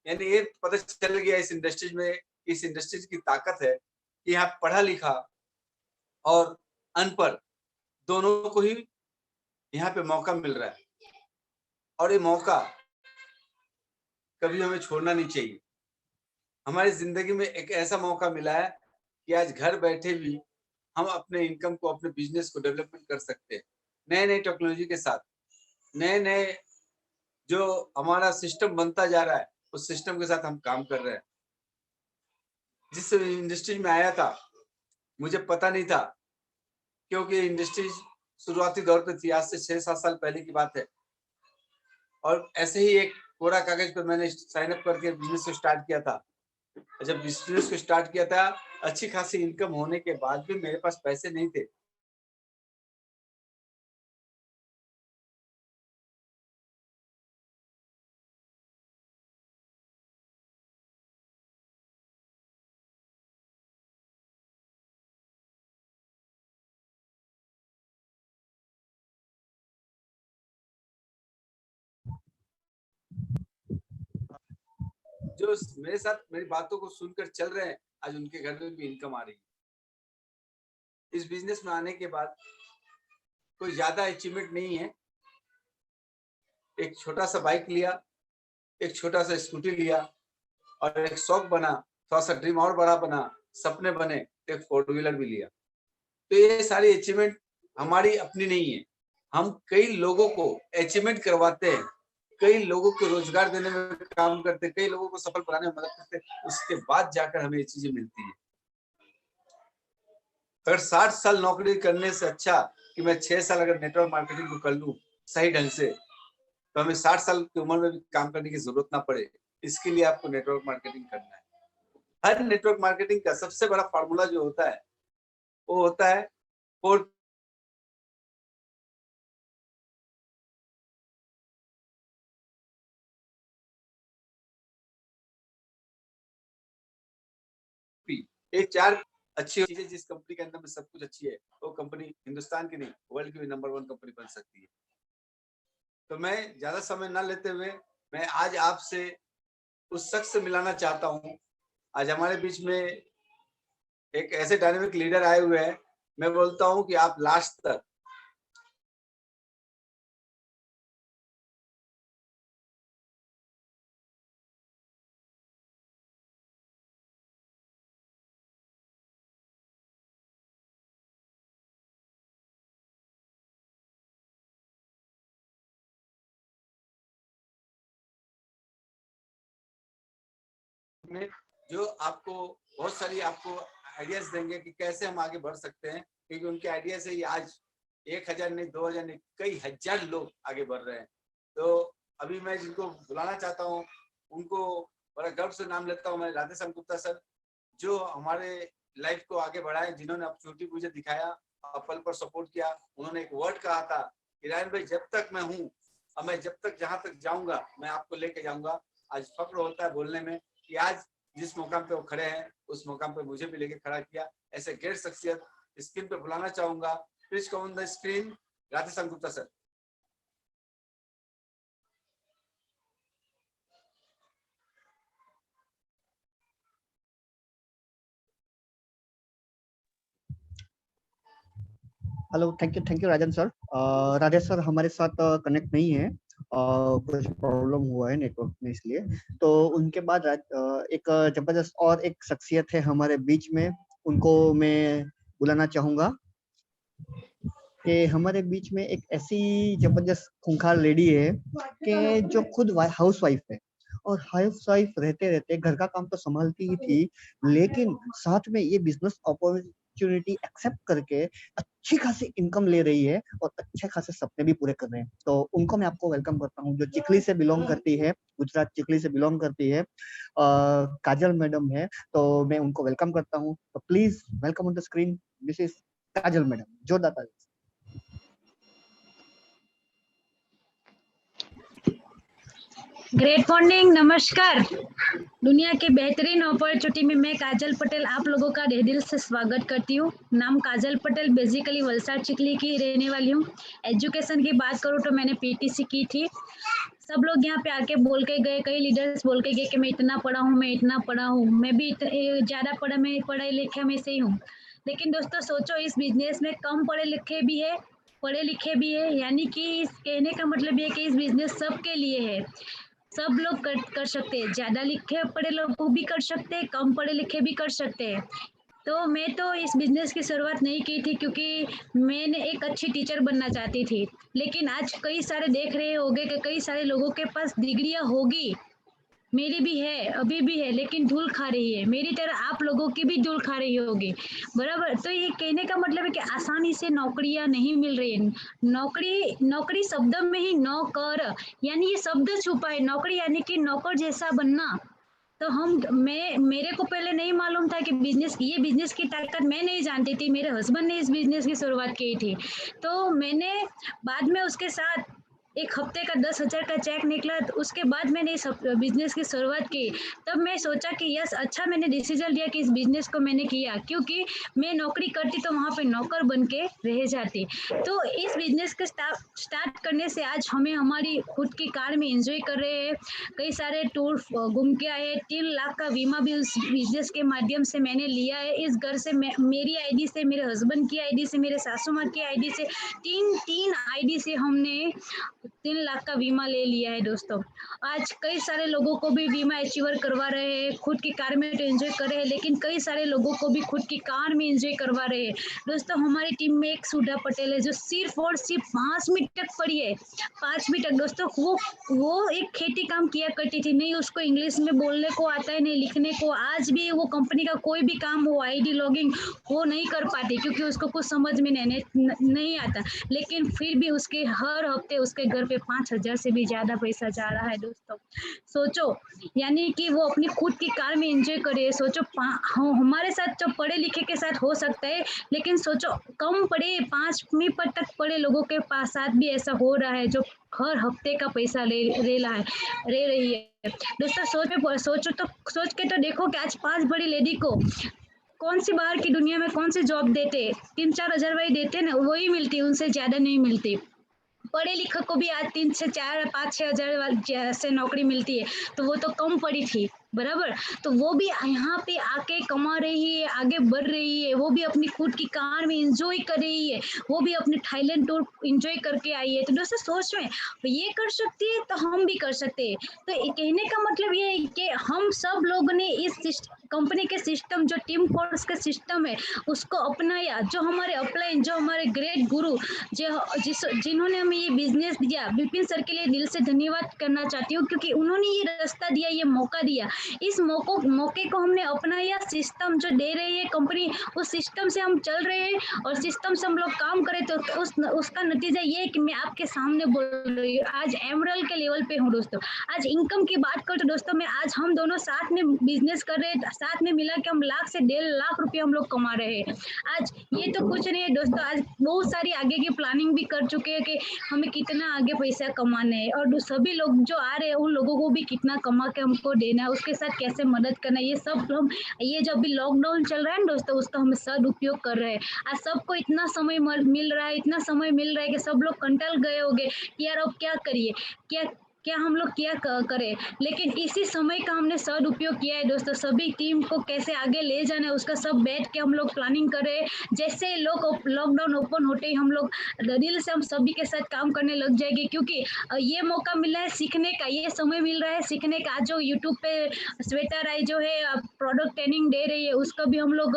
Speaker 5: यानी ये पता चल गया इस इंडस्ट्रीज में, इस इंडस्ट्रीज की ताकत है कि यहाँ पढ़ा लिखा और अनपढ़ दोनों को ही यहाँ पे मौका मिल रहा है, और ये मौका कभी हमें छोड़ना नहीं चाहिए। हमारी जिंदगी में एक ऐसा मौका मिला है कि आज घर बैठे भी हम अपने इनकम को, अपने बिजनेस को डेवलपमेंट कर सकते हैं। नए नए टेक्नोलॉजी के साथ, नए नए जो हमारा सिस्टम बनता जा रहा है, उस सिस्टम के साथ हम काम कर रहे हैं। जिस इंडस्ट्री में आया था मुझे पता नहीं था, क्योंकि इंडस्ट्री शुरुआती दौर पे थी, आज से 6-7 साल पहले की बात है। और ऐसे ही एक कोरा कागज पे मैंने साइन अप करके बिजनेस को स्टार्ट किया था। जब बिजनेस को स्टार्ट किया था, अच्छी खासी इनकम होने के बाद भी मेरे पास पैसे नहीं थे। जो मेरे साथ मेरी बातों को सुनकर चल रहे हैं, आज उनके घर में भी इनकम आ रही है। इस बिजनेस में आने के बाद कोई ज्यादा अचीवमेंट नहीं है। एक छोटा सा बाइक लिया, एक छोटा सा स्कूटी लिया, और एक शौक बना, थोड़ा सा ड्रीम और बड़ा बना, सपने बने, एक 4 व्हीलर भी लिया। तो ये सारी अचीवमेंट हमारी अपनी नहीं है, हम कई लोगों को अचीवमेंट करवाते हैं, कई लोगों को रोजगार देने में काम करते हैं, कई लोगों को सफल बनाने में मदद करते हैं, उसके बाद जाकर हमें ये चीजें मिलती है। अगर 60 साल नौकरी करने से अच्छा कि मैं 6 साल अगर नेटवर्क मार्केटिंग को कर लूं सही ढंग से, तो हमें 60 साल की उम्र में भी काम करने की जरूरत ना पड़े। इसके लिए आपको नेटवर्क मार्केटिंग करना है। हर नेटवर्क मार्केटिंग का सबसे बड़ा फार्मूला जो होता है वो होता है 4 ये 4 अच्छी चीजें जिस कंपनी के अंदर में सब कुछ अच्छी है, वो कंपनी हिंदुस्तान की नहीं वर्ल्ड की भी नंबर 1 कंपनी बन सकती है। तो मैं ज्यादा समय ना लेते हुए मैं आज आपसे उस शख्स से मिलाना चाहता हूँ। आज हमारे बीच में एक ऐसे डायनेमिक लीडर आए हुए हैं, मैं बोलता हूँ कि आप लास्ट तक में जो आपको बहुत सारी आपको आइडियाज देंगे कि कैसे हम आगे बढ़ सकते हैं, क्योंकि उनके आइडिया से ही आज 1000 नहीं 2000 नहीं कई हजार लोग आगे बढ़ रहे हैं। तो अभी मैं जिनको बुलाना चाहता हूँ उनको बड़ा गर्व से नाम लेता हूँ मैं, राधेश्याम गुप्ता सर, जो हमारे लाइफ को आगे बढ़ाए, जिन्होंने अपॉर्चुनिटी मुझे दिखाया, पल पर सपोर्ट किया। उन्होंने एक वर्ड कहा था कि रायन भाई जब तक मैं हूँ और मैं जब तक जहां तक जाऊंगा मैं आपको लेके जाऊंगा। आज फक्र होता है बोलने में कि आज जिस मुकाम पे वो खड़े हैं उस मुकाम पे मुझे भी लेके खड़ा किया। ऐसे ग्रेट शख्सियत स्क्रीन पे बुलाना चाहूंगा। Please come on the screen Radheshyam Gupta sir.
Speaker 1: Hello, thank you Rajan sir. Rajesh sir हमारे साथ कनेक्ट नहीं है, कुछ प्रॉब्लम हुआ है नेटवर्क में इसलिए। तो उनके बाद एक जबरदस्त और एक शख्सियत है हमारे बीच में, उनको मैं बुलाना चाहूंगा कि हमारे बीच में एक ऐसी जबरदस्त खूंखार लेडी है कि जो खुद हाउस वाइफ है, और हाउस वाइफ रहते रहते घर का काम तो संभालती ही थी, लेकिन साथ में ये बिजनेस अपॉर्चुनिटी एक्सेप्ट करके अच्छी खासी इनकम ले रही है और अच्छे खासे सपने भी पूरे कर रहे हैं। तो उनको मैं आपको वेलकम करता हूँ, जो चिखली से बिलोंग करती है, गुजरात चिखली से बिलोंग करती है, काजल मैडम है। तो मैं उनको वेलकम करता हूँ। तो please welcome on the screen, this is Kajal madam. जोरदार ताली।
Speaker 2: ग्रेट मॉर्निंग, नमस्कार। दुनिया के बेहतरीन अपॉर्चुनिटी में मैं काजल पटेल आप लोगों का दिल से स्वागत करती हूँ। नाम काजल पटेल, बेसिकली वलसाड चिखली की रहने वाली हूँ। एजुकेशन की बात करूँ तो मैंने पीटीसी की थी। सब लोग यहाँ पे आके बोल के गए, कई लीडर्स बोल के गए कि मैं इतना पढ़ा हूँ, मैं इतना पढ़ा हूँ। मैं भी ज़्यादा पढ़ा, मैं पढ़े लिखे में से ही हूँ। लेकिन दोस्तों सोचो, इस बिजनेस में कम पढ़े लिखे भी है, पढ़े लिखे भी है। यानी कि इस कहने का मतलब ये है कि इस बिजनेस सबके लिए है, सब लोग कर सकते हैं। ज़्यादा लिखे पढ़े लोग भी कर सकते हैं, कम पढ़े लिखे भी कर सकते हैं। तो मैं तो इस बिजनेस की शुरुआत नहीं की थी क्योंकि मैंने एक अच्छी टीचर बनना चाहती थी। लेकिन आज कई सारे देख रहे होंगे कि कई सारे लोगों के पास डिग्रियां होगी, मेरी भी है, अभी भी है, लेकिन धूल खा रही है। मेरी तरह आप लोगों की भी धूल खा रही होगी, बराबर। तो ये कहने का मतलब है कि आसानी से नौकरियां नहीं मिल रही है। नौकरी शब्द में ही नौकर, यानी ये शब्द छुपा है। नौकरी यानी कि नौकर जैसा बनना। तो मेरे को पहले नहीं मालूम था कि ये बिजनेस की ताकत मैं नहीं जानती थी। मेरे हस्बैंड ने इस बिजनेस की शुरुआत की थी, तो मैंने बाद में उसके साथ एक हफ्ते का 10,000 का चेक निकला। तो उसके बाद मैंने इस बिजनेस की शुरुआत की। तब मैं सोचा कि यस, अच्छा मैंने डिसीजन लिया कि इस बिजनेस को मैंने किया, क्योंकि मैं नौकरी करती तो वहाँ पे नौकर बन के रह जाती। तो इस बिजनेस के स्टार्ट करने से आज हमें हमारी खुद की कार में एंजॉय कर रहे हैं, कई सारे टूर घूम के आए। 3 लाख का बीमा भी उस बिजनेस के माध्यम से मैंने लिया है। इस घर से मेरी आईडी से, मेरे हस्बैंड की आईडी से, मेरे सासू माँ की आईडी से, तीन आईडी से हमने 3 लाख का बीमा ले लिया है दोस्तों। आज कई सारे लोगों को भी बीमा अचीवर करवा रहे हैं। खुद की कार में तो एंजॉय कर रहे हैं, लेकिन कई सारे लोगों को भी खुद की कार में एंजॉय करवा रहे हैं। दोस्तों हमारी टीम में एक सुधा पटेल है जो सिर्फ और सिर्फ 5 तक पढ़ी है, 5 तक। दोस्तों वो एक खेती काम किया करती थी, नहीं उसको इंग्लिश में बोलने को आता है, नहीं लिखने को। आज भी वो कंपनी का कोई भी काम हो, आईडी लॉगिंग वो नहीं कर पाती क्योंकि उसको कुछ समझ में नहीं आता। लेकिन फिर भी उसके हर हफ्ते उसके फिगर पे 5,000 से भी ज्यादा पैसा जा रहा है दोस्तों। सोचो, यानी कि वो अपनी खुद की कार में एंजॉय करे। सोचो हमारे साथ जो पढ़े लिखे के साथ हो सकता है, लेकिन सोचो कम पढ़े 5वीं पर तक पढ़े लोगों के पास साथ भी ऐसा हो रहा है, जो हर हफ्ते का पैसा ले रही है दोस्तों। सोच के तो देखो कि आज 5 बड़ी लेडी को कौन सी बाहर की दुनिया में कौन सी जॉब देते, 3-4 हजार वही देते ना, वही मिलती, उनसे ज्यादा नहीं मिलती। पढ़े लिखे को भी आज 3 से 4 5-6 हजार से नौकरी मिलती है, तो वो तो कम पड़ी थी बराबर। तो वो भी यहाँ पे आके कमा रही है, आगे बढ़ रही है, वो भी अपनी खुद की कार में एंजॉय कर रही है, वो भी अपनी थाईलैंड टूर एंजॉय करके आई है। तो दोस्तों सोच में ये कर सकती है तो हम भी कर सकते हैं। तो कहने का मतलब ये है कि हम सब लोगों ने इस कंपनी के सिस्टम, जो टीम फोर्स का सिस्टम है, उसको अपनाया। जो हमारे अपलाइन, जो हमारे ग्रेट गुरु, जिन्होंने हमें ये बिजनेस दिया, विपिन सर के लिए दिल से धन्यवाद करना चाहती हूँ, क्योंकि उन्होंने ये रास्ता दिया, ये मौका दिया। इस मौके को हमने अपनाया। सिस्टम जो दे रही है कंपनी, उस सिस्टम से हम चल रहे हैं और सिस्टम से हम लोग काम करें, तो उसका नतीजा ये है कि मैं आपके सामने बोल रही हूँ, आज एमरल्ड के लेवल पे हूँ दोस्तों। आज इनकम की बात करो तो दोस्तों, मैं आज हम दोनों साथ में बिजनेस कर रहे हैं, साथ में मिला के हम लाख से 1.5 लाख रुपया हम लोग कमा रहे हैं। आज ये तो कुछ नहीं है दोस्तों, आज बहुत सारी आगे की प्लानिंग भी कर चुके हैं कि हमें कितना आगे पैसा कमाना है, और सभी लोग जो आ रहे हैं उन लोगों को भी कितना कमा के हमको देना है, उसके साथ कैसे मदद करना है, ये सब हम, ये जब भी लॉकडाउन चल रहा है ना दोस्तों, उसका हम सदुपयोग कर रहे हैं। आज सबको इतना समय मिल रहा है, इतना समय मिल रहा है कि सब लोग कंटाल गए होंगे कि यार अब क्या करिए, क्या हम लोग क्या करें, लेकिन इसी समय का हमने सदुपयोग किया है दोस्तों। सभी टीम को कैसे आगे ले जाना है, उसका सब बैठ के हम लोग प्लानिंग कर रहे हैं। जैसे लॉकडाउन ओपन होते ही हम लोग दिल से हम सभी के साथ काम करने लग जाएंगे, क्योंकि ये मौका मिला है सीखने का, ये समय मिल रहा है सीखने का। जो यूट्यूब पे श्वेता राय जो है प्रोडक्ट ट्रेनिंग दे रही है, उसका भी हम लोग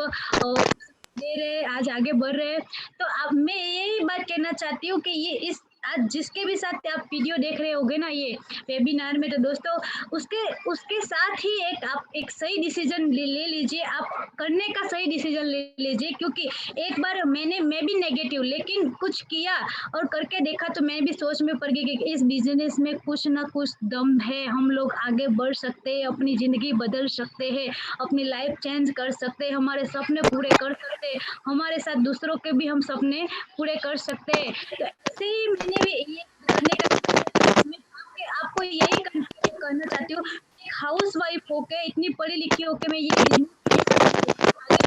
Speaker 2: दे रहे हैं, आज आगे बढ़ रहे हैं। तो अब मैं यही बात कहना चाहती हूँ कि ये इस आज जिसके भी साथ आप वीडियो देख रहे होगे ना ये वेबिनार में, तो दोस्तों उसके साथ ही आप एक सही डिसीजन ले लीजिए, आप करने का सही डिसीजन ले लीजिए। क्योंकि एक बार मैं भी नेगेटिव, लेकिन कुछ किया और करके देखा तो मैं भी सोच में पड़ गई कि इस बिजनेस में कुछ ना कुछ दम है, हम लोग आगे बढ़ सकते हैं, अपनी जिंदगी बदल सकते हैं, अपनी लाइफ चेंज कर सकते हैं, हमारे सपने पूरे कर सकते हैं, हमारे साथ दूसरों के भी हम सपने पूरे कर सकते हैं। तो ऐसे ही मैंने भी ये करने का, मैं आपको यही करना चाहती हूँ। एक हाउस वाइफ होके, इतनी पढ़ी लिखी होके मैं ये आगे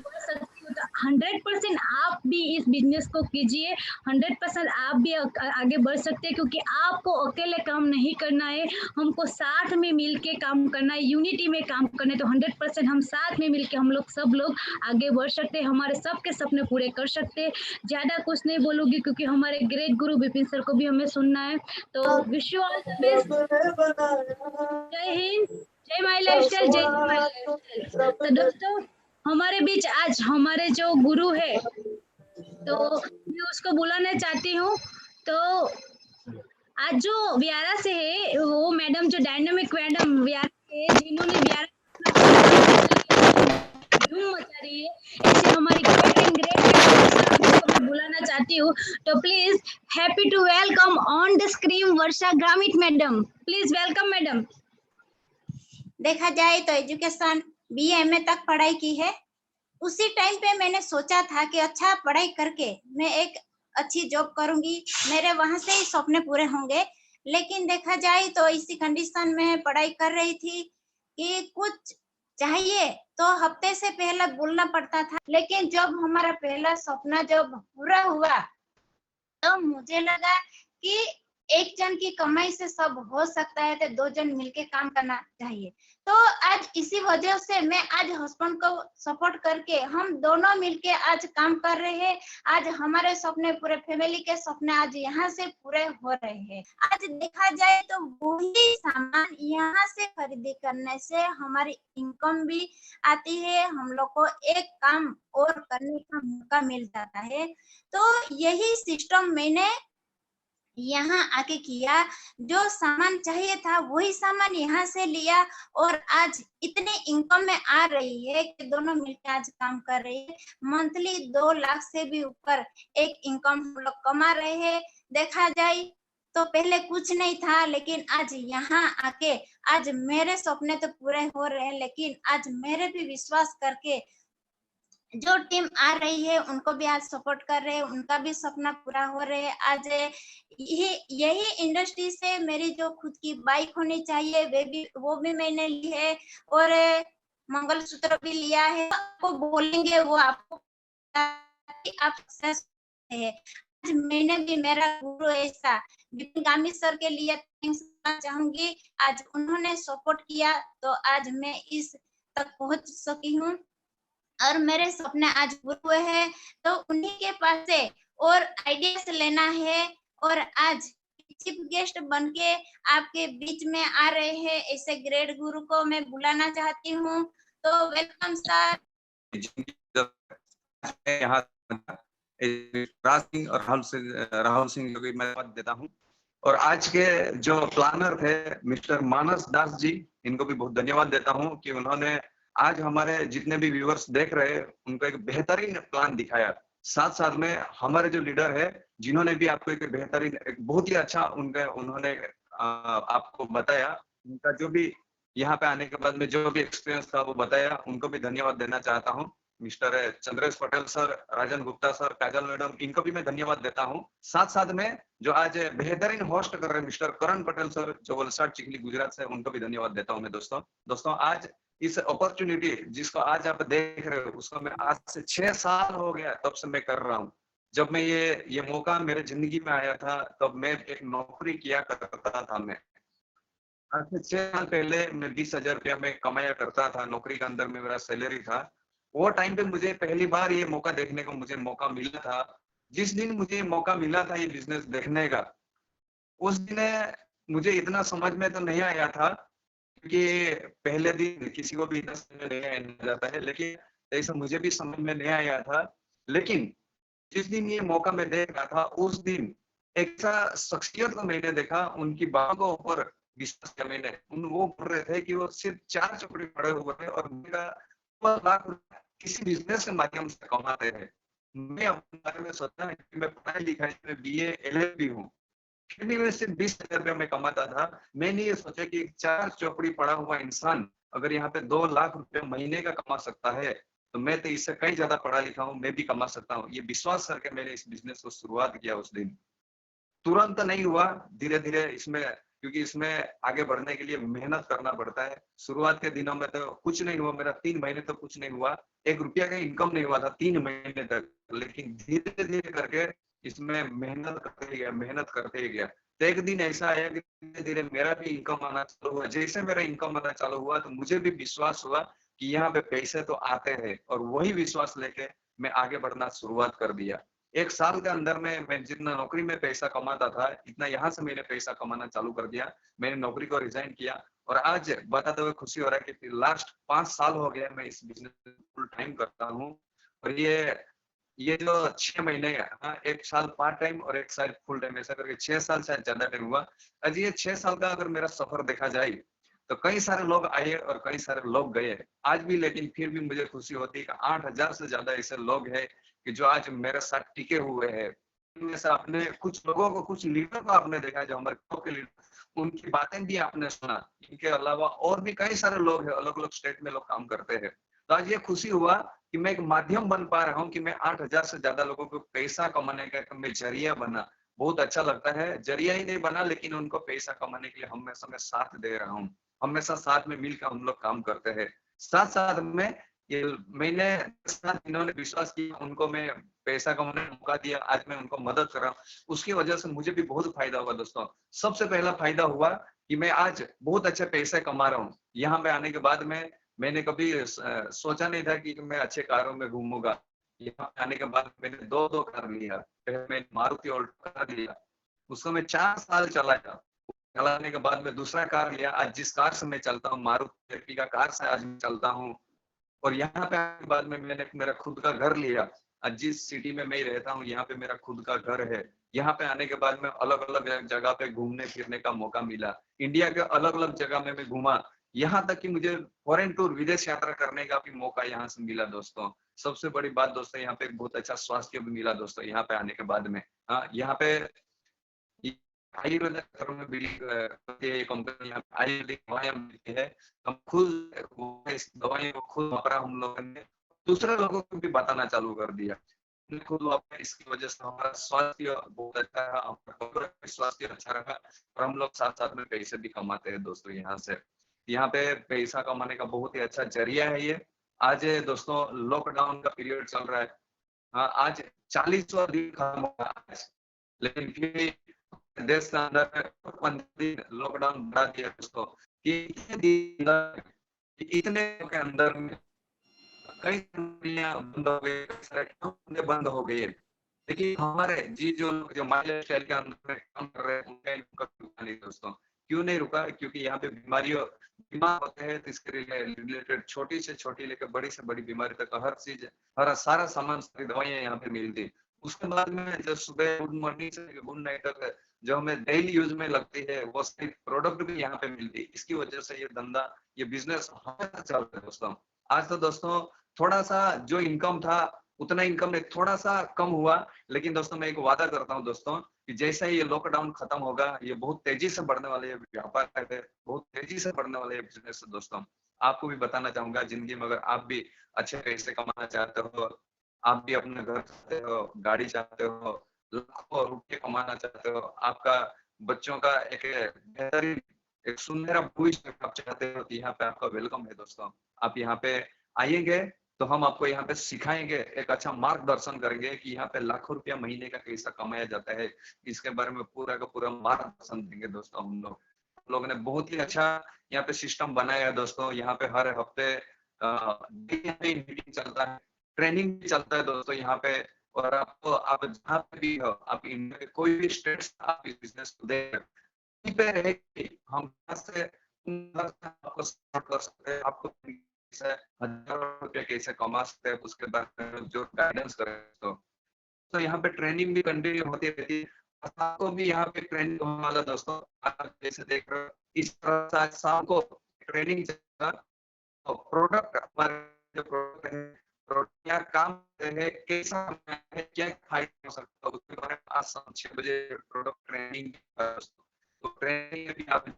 Speaker 2: बढ़ सकती हूँ, तो 100% आप भी इस बिजनेस को कीजिए, 100% आप भी आगे बढ़ सकते हैं। क्योंकि आपको अकेले काम नहीं करना है, हमको साथ में मिलके काम करना है, यूनिटी में काम करना है। तो 100% हम साथ में मिलके हम लोग सब लोग आगे बढ़ सकते हैं, हमारे सबके सपने पूरे कर सकते हैं। ज्यादा कुछ नहीं बोलूंगी, क्योंकि हमारे ग्रेट गुरु विपिन सर को भी हमें सुनना है। तो wish you all the best. जय हिंद, जय माई लाइफस्टाइल, जय माई लाइफस्टाइल। तो दोस्तों हमारे बीच आज हमारे जो गुरु है, तो मैं उसको बुलाना चाहती हूँ। तो आज जो व्यारा से है, वो मैडम जो डायनामिक मैडम व्यारा है, जिन्होंने व्यारा धूम मचा रही है, ऐसे हमारी ग्रेट एंड ग्रेट मैं बुलाना चाहती हूँ। तो please happy to welcome on the screen Varsha Gramit madam. Please welcome madam.
Speaker 6: देखा जाए तो एजुकेशन BA तक पढ़ाई की है। उसी टाइम पे मैंने सोचा था कि अच्छा पढ़ाई करके मैं एक अच्छी जॉब करूंगी, मेरे वहां से ही सपने पूरे होंगे। लेकिन देखा जाए तो इसी कंडीशन में पढ़ाई कर रही थी कि कुछ चाहिए तो हफ्ते से पहले बोलना पड़ता था। लेकिन जब हमारा पहला सपना जब पूरा हुआ तो मुझे लगा कि एक जन की कमाई से सब हो सकता है, तो 2 जन मिलके काम करना चाहिए। तो आज इसी वजह से मैं आज हस्बैंड को सपोर्ट करके हम दोनों मिलके आज काम कर रहे हैं। आज हमारे सपने, पूरे फैमिली के सपने आज यहाँ से पूरे हो रहे हैं। आज देखा जाए तो वही सामान यहाँ से खरीदी करने से हमारी इनकम भी आती है, हम लोग को एक काम और करने का मौका मिल जाता है। तो यही सिस्टम मैंने यहाँ आके किया, जो सामान चाहिए था वही सामान यहाँ से लिया और आज इतने इनकम में आ रही है कि दोनों मिलकर आज काम कर रही है। मंथली 2 लाख से भी ऊपर एक इनकम हम लोग कमा रहे हैं। देखा जाए तो पहले कुछ नहीं था, लेकिन आज यहाँ आके आज मेरे सपने तो पूरे हो रहे हैं, लेकिन आज मेरे भी विश्वास करके जो टीम आ रही है उनको भी आज सपोर्ट कर रहे हैं, उनका भी सपना पूरा हो रहे हैं। आज यही इंडस्ट्री से मेरी जो खुद की बाइक होनी चाहिए वो भी मैंने ली है, और मंगलसूत्र भी लिया है। आपको बोलेंगे वो आपको आप सक्सेस है। आज मैंने भी मेरा गुरु ऐसा विपिन गामी सर के लिए थैंक्स करना चाहूंगी। आज उन्होंने सपोर्ट किया तो आज मैं इस तक पहुंच सकी हूँ, और मेरे सपने आज पूरे हुए हैं। तो उन्हीं के पास से और आइडियाज लेना है, और आज चीफ गेस्ट बनके आपके बीच में आ रहे हैं ऐसे ग्रेट गुरु को मैं बुलाना चाहती हूँ। तो वेलकम सर।
Speaker 7: यहाँ राज सिंह और राहुल सिंह जो कि मैं धन्यवाद देता हूँ, और आज के जो प्लानर थे मिस्टर मानस दास जी, इनको भी बहुत धन्यवाद देता हूँ कि उन्होंने आज हमारे जितने भी व्यूअर्स देख रहे हैं उनको एक बेहतरीन प्लान दिखाया। साथ साथ में हमारे जो लीडर है जिन्होंने भी आपको एक बेहतरीन एक बहुत ही अच्छा उन्होंने आपको बताया, उनका जो भी यहाँ पे आने के बाद में जो भी एक्सपीरियंस था वो बताया, उनको भी धन्यवाद देना चाहता हूँ। मिस्टर चंद्रेश पटेल सर, राजन गुप्ता सर, काजल मैडम, इनको भी मैं धन्यवाद देता हूँ। साथ साथ में जो आज बेहतरीन होस्ट कर रहे हैं मिस्टर करण पटेल सर जो वलसाड चिखली गुजरात से, उनको भी धन्यवाद देता हूँ मैं। दोस्तों आज इस अपॉर्चुनिटी जिसको आज आप देख रहे हो उसको मैं आज से 6 साल हो गया तब से मैं कर रहा हूँ। जब मैं ये मौका मेरे जिंदगी में आया था तब मैं एक नौकरी किया करता था। मैं आज से 6 साल पहले मैं 20,000 रुपया में कमाया करता था, नौकरी के अंदर में मेरा सैलरी था। वो टाइम पे मुझे पहली बार ये मौका देखने को मुझे मौका मिला था। जिस दिन मुझे मौका मिला था ये बिजनेस देखने का, उस दिन मुझे इतना समझ में तो नहीं आया था, क्योंकि पहले दिन किसी को भी इतना समझ में नहीं आया जाता है, लेकिन ऐसा मुझे भी समझ में नहीं आया था। लेकिन जिस दिन ये मौका मैं देख रहा था उस दिन एक ऐसा शख्सियत को मैंने देखा, उनकी बातों के ऊपर विश्वास किया मैंने। वो बोल रहे थे कि वो सिर्फ 4 चौकड़ी पड़े हुए हैं और मेरा 1 लाख रुपया किसी बिजनेस के माध्यम से कमाते हैं। मैं अपने बारे में सोचा कि मैं पढ़ाई लिखाई में BA LLB हूँ, फिर भी मैं सिर्फ 20,000 रुपया में कमाता था। मैंने ये सोचा कि 4 चौकड़ी पड़ा हुआ इंसान अगर यहाँ पे 2 लाख रुपया महीने का कमा सकता है तो मैं तो इससे कहीं ज्यादा पढ़ा लिखा हूँ, मैं भी कमा सकता हूँ। ये विश्वास करके मैंने इस बिजनेस को शुरुआत किया। उस दिन तुरंत नहीं हुआ, धीरे धीरे इसमें, क्योंकि इसमें आगे बढ़ने के लिए मेहनत करना पड़ता है। शुरुआत के दिनों में तो कुछ नहीं हुआ, मेरा 3 महीने तो कुछ नहीं हुआ, 1 रुपया का इनकम नहीं हुआ था 3 महीने तक। लेकिन धीरे धीरे करके इसमें मेहनत करते ही गया। तो एक दिन ऐसा आया कि धीरे धीरे मेरा भी इनकम आना चालू हुआ। जैसे मेरा इनकम आना चालू हुआ तो मुझे भी विश्वास हुआ कि यहाँ पे पैसे तो आते हैं, और वही विश्वास लेके मैं आगे बढ़ना शुरुआत कर दिया। 1 साल के अंदर में मैं जितना नौकरी में पैसा कमाता था इतना यहाँ से मैंने पैसा कमाना चालू कर दिया। मैंने नौकरी को रिजाइन किया, और आज बताते हुए खुशी हो रहा है कि लास्ट 5 साल हो गया मैं इस बिजनेस में फुल टाइम करता हूँ। और ये जो 6 महीने, हाँ 1 साल पार्ट टाइम और 1 साल फुल टाइम, ऐसा करके 6 साल शायद ज्यादा टाइम हुआ। आज ये 6 साल का अगर मेरा सफर देखा जाए तो कई सारे लोग आए और कई सारे लोग गए आज भी, लेकिन फिर भी मुझे खुशी होती है कि 8,000 से ज्यादा ऐसे लोग हैं कि जो आज मेरे साथ टिके हुए हैं। इनमें से आपने कुछ लोगों को, कुछ लीडर को आपने देखा जो हमारे क्लब के लीडर, उनकी बातें भी आपने सुना। इनके अलावा और भी कई सारे लोग हैं, अलग अलग स्टेट में लोग काम करते हैं। तो आज ये खुशी हुआ कि मैं एक माध्यम बन पा रहा हूँ कि मैं 8,000 से ज्यादा लोगों को पैसा कमाने का मैं जरिया बना। बहुत अच्छा लगता है, जरिया ही नहीं बना लेकिन उनको पैसा कमाने के लिए हमेशा मैं साथ दे रहा हूँ। हमेशा साथ में मिलकर हम लोग काम करते हैं। साथ साथ में ये मैंने इन्होंने विश्वास किया, उनको मैं पैसा कमाने का मौका दिया, आज मैं उनको मदद कर रहा हूँ। उसकी वजह से मुझे भी बहुत फायदा हुआ। दोस्तों सबसे पहला फायदा हुआ कि मैं आज बहुत अच्छे पैसे कमा रहा हूँ। यहाँ पे आने के बाद में मैंने कभी सोचा नहीं था कि मैं अच्छे कारों में घूमूंगा। यहाँ आने के बाद मैंने 2 कार लिया। पहले मैंने मारुति ऑल्टो कार लिया, उसको मैं 4 साल चलाया। चलाने के बाद में दूसरा कार लिया। आज जिस कार से मैं चलता हूँ मारुति का कार से आज मैं चलता हूँ। और यहाँ पे आने के बाद में मैंने मेरा खुद का घर लिया। आज जिस सिटी में मैं रहता हूँ यहाँ पे मेरा खुद का घर है। यहाँ पे आने के बाद में अलग अलग जगह पे घूमने फिरने का मौका मिला। इंडिया के अलग अलग जगह में मैं घूमा, यहाँ तक कि मुझे फॉरेन टूर, विदेश यात्रा करने का भी मौका यहाँ से मिला। दोस्तों सबसे बड़ी बात दोस्तों, यहाँ पे बहुत अच्छा स्वास्थ्य भी मिला दोस्तों यहाँ पे आने के बाद में। हाँ यहाँ पे आयुर्वेदिक क्षेत्र में भी ये कंपनी आयुर्वेदिक दवाइयाँ मिलती है। हम खुद इस दवाइयों को खुद वापरा हम लोगों ने, दूसरे लोगों को भी बताना चालू कर दिया। हमने खुद वापरा, इसकी वजह से हमारा स्वास्थ्य बहुत अच्छा रहा, हमारा स्वास्थ्य अच्छा रहा और हम लोग साथ साथ में पैसे भी कमाते हैं दोस्तों यहाँ से। यहाँ पे पैसा कमाने का बहुत ही अच्छा जरिया है ये। आज दोस्तों लॉकडाउन का पीरियड चल रहा है। हाँ, आज 40वां दिन खत्म हुआ आज, लेकिन फिर भी देश के अंदर 15 दिन लॉकडाउन बढ़ा दिया दोस्तों। कि इतने दिन इतने के अंदर में कई कंपनियां बंद हो गई, कई सारे काम बंद हो गए। देखिए हमारे जी जो लोग जो हमारे लाइफस्टाइल के अंदर में काम कर रहे हैं उनका इनका रुका नहीं दोस्तों। क्यों नहीं रुका? क्योंकि यहाँ पे बीमार होते हैं तो इसके रिलेटेड छोटी से छोटी लेकर बड़ी से बड़ी बीमारी तक हर चीज, हर सारा सामान, सारी दवाइयाँ यहाँ पे मिलती। उसके बाद में जो सुबह गुड मॉर्निंग से गुड नाइट तक जो हमें डेली यूज में लगती है वो सारी प्रोडक्ट भी यहाँ पे मिलती है। इसकी वजह से ये धंधा, ये बिजनेस हमेशा चल रहा है दोस्तों। आज तो दोस्तों थोड़ा सा जो इनकम था उतना इनकम नहीं, थोड़ा सा कम हुआ, लेकिन दोस्तों मैं एक वादा करता हूँ दोस्तों कि जैसे ही ये लॉकडाउन खत्म होगा ये बहुत तेजी से बढ़ने वाले व्यापार है, बहुत तेजी से बढ़ने वाले बिजनेस है दोस्तों। आपको भी बताना चाहूंगा, जिंदगी में अगर आप भी अच्छे पैसे कमाना चाहते हो, आप भी अपने घर चाहते हो, गाड़ी चाहते हो, लाखों रुपये कमाना चाहते हो, आपका बच्चों का एक बेहतरीन एक सुनहरा भविष्य आप चाहते हो, तो यहाँ पे आपका वेलकम है दोस्तों। आप यहाँ पे आएंगे तो हम आपको यहाँ पे सिखाएंगे, एक अच्छा मार्गदर्शन करेंगे कि यहाँ पे लाखों रुपया महीने का कैसा कमाया जाता है, इसके बारे में पूरा का पूरा मार्गदर्शन देंगे दोस्तों। हम लोगों ने बहुत ही अच्छा यहाँ पे सिस्टम बनाया है दोस्तों। यहाँ पे हर हफ्ते मीटिंग चलता है, ट्रेनिंग भी चलता है दोस्तों यहाँ पे। और आपको आप जहाँ पे भी हो, आप इंडिया के कोई भी स्टेट से आप इस बिजनेस को देख पे रहेगी, हम से आपको सपोर्ट कर सकते हैं, आपको हजारों रुपए कैसे कमा सकते हैं उसके बारे में जो गाइडेंस करें तो यहाँ पे ट्रेनिंग भी कंटिन्यू होती रहती है। आपको भी यहाँ पे ट्रेनिंग होने वाला दोस्तों। आप जैसे देख रहे हो इस तरह से आज शाम को ट्रेनिंग चलेगा। तो प्रोडक्ट हमारे जो प्रोडक्ट है, प्रोडक्ट क्या काम करते हैं, कैसा है, क्या फायदा हो सकता है, उसके बारे में आज शाम 6 बजे प्रोडक्ट ट्रेनिंग। तो ट्रेनिंग में भी आप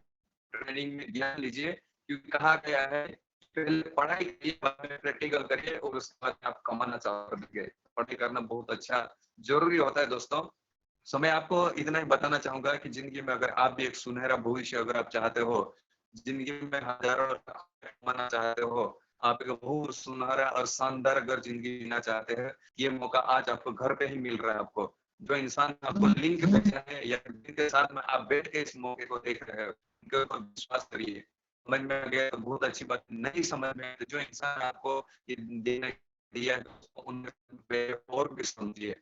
Speaker 7: ट्रेनिंग में ध्यान लीजिए, क्योंकि कहा गया है पहले पढ़ाई करिए, बाद में प्रैक्टिकल करिए और उसके बाद आप कमाना चालू कर देंगे। पढ़ाई करना बहुत अच्छा जरूरी होता है दोस्तों। सो मैं आपको इतना ही बताना चाहूंगा कि जिंदगी में अगर आप भी एक सुनहरा भविष्य अगर आप चाहते हो, जिंदगी में हजारों कमाना चाहते हो, आप एक बहुत सुनहरा और शानदार अगर जिंदगी जीना चाहते हैं, ये मौका आज आपको घर पे ही मिल रहा है। आपको जो इंसान आपको लिंक भेजा है या जिनके साथ में आप बैठ के इस मौके को देख रहे हो, उनके ऊपर विश्वास करिए। समझ में आ गया तो बहुत अच्छी बात, नहीं समझ में तो जो इंसान आपको ये देने दिया है उनके और भी समझिए।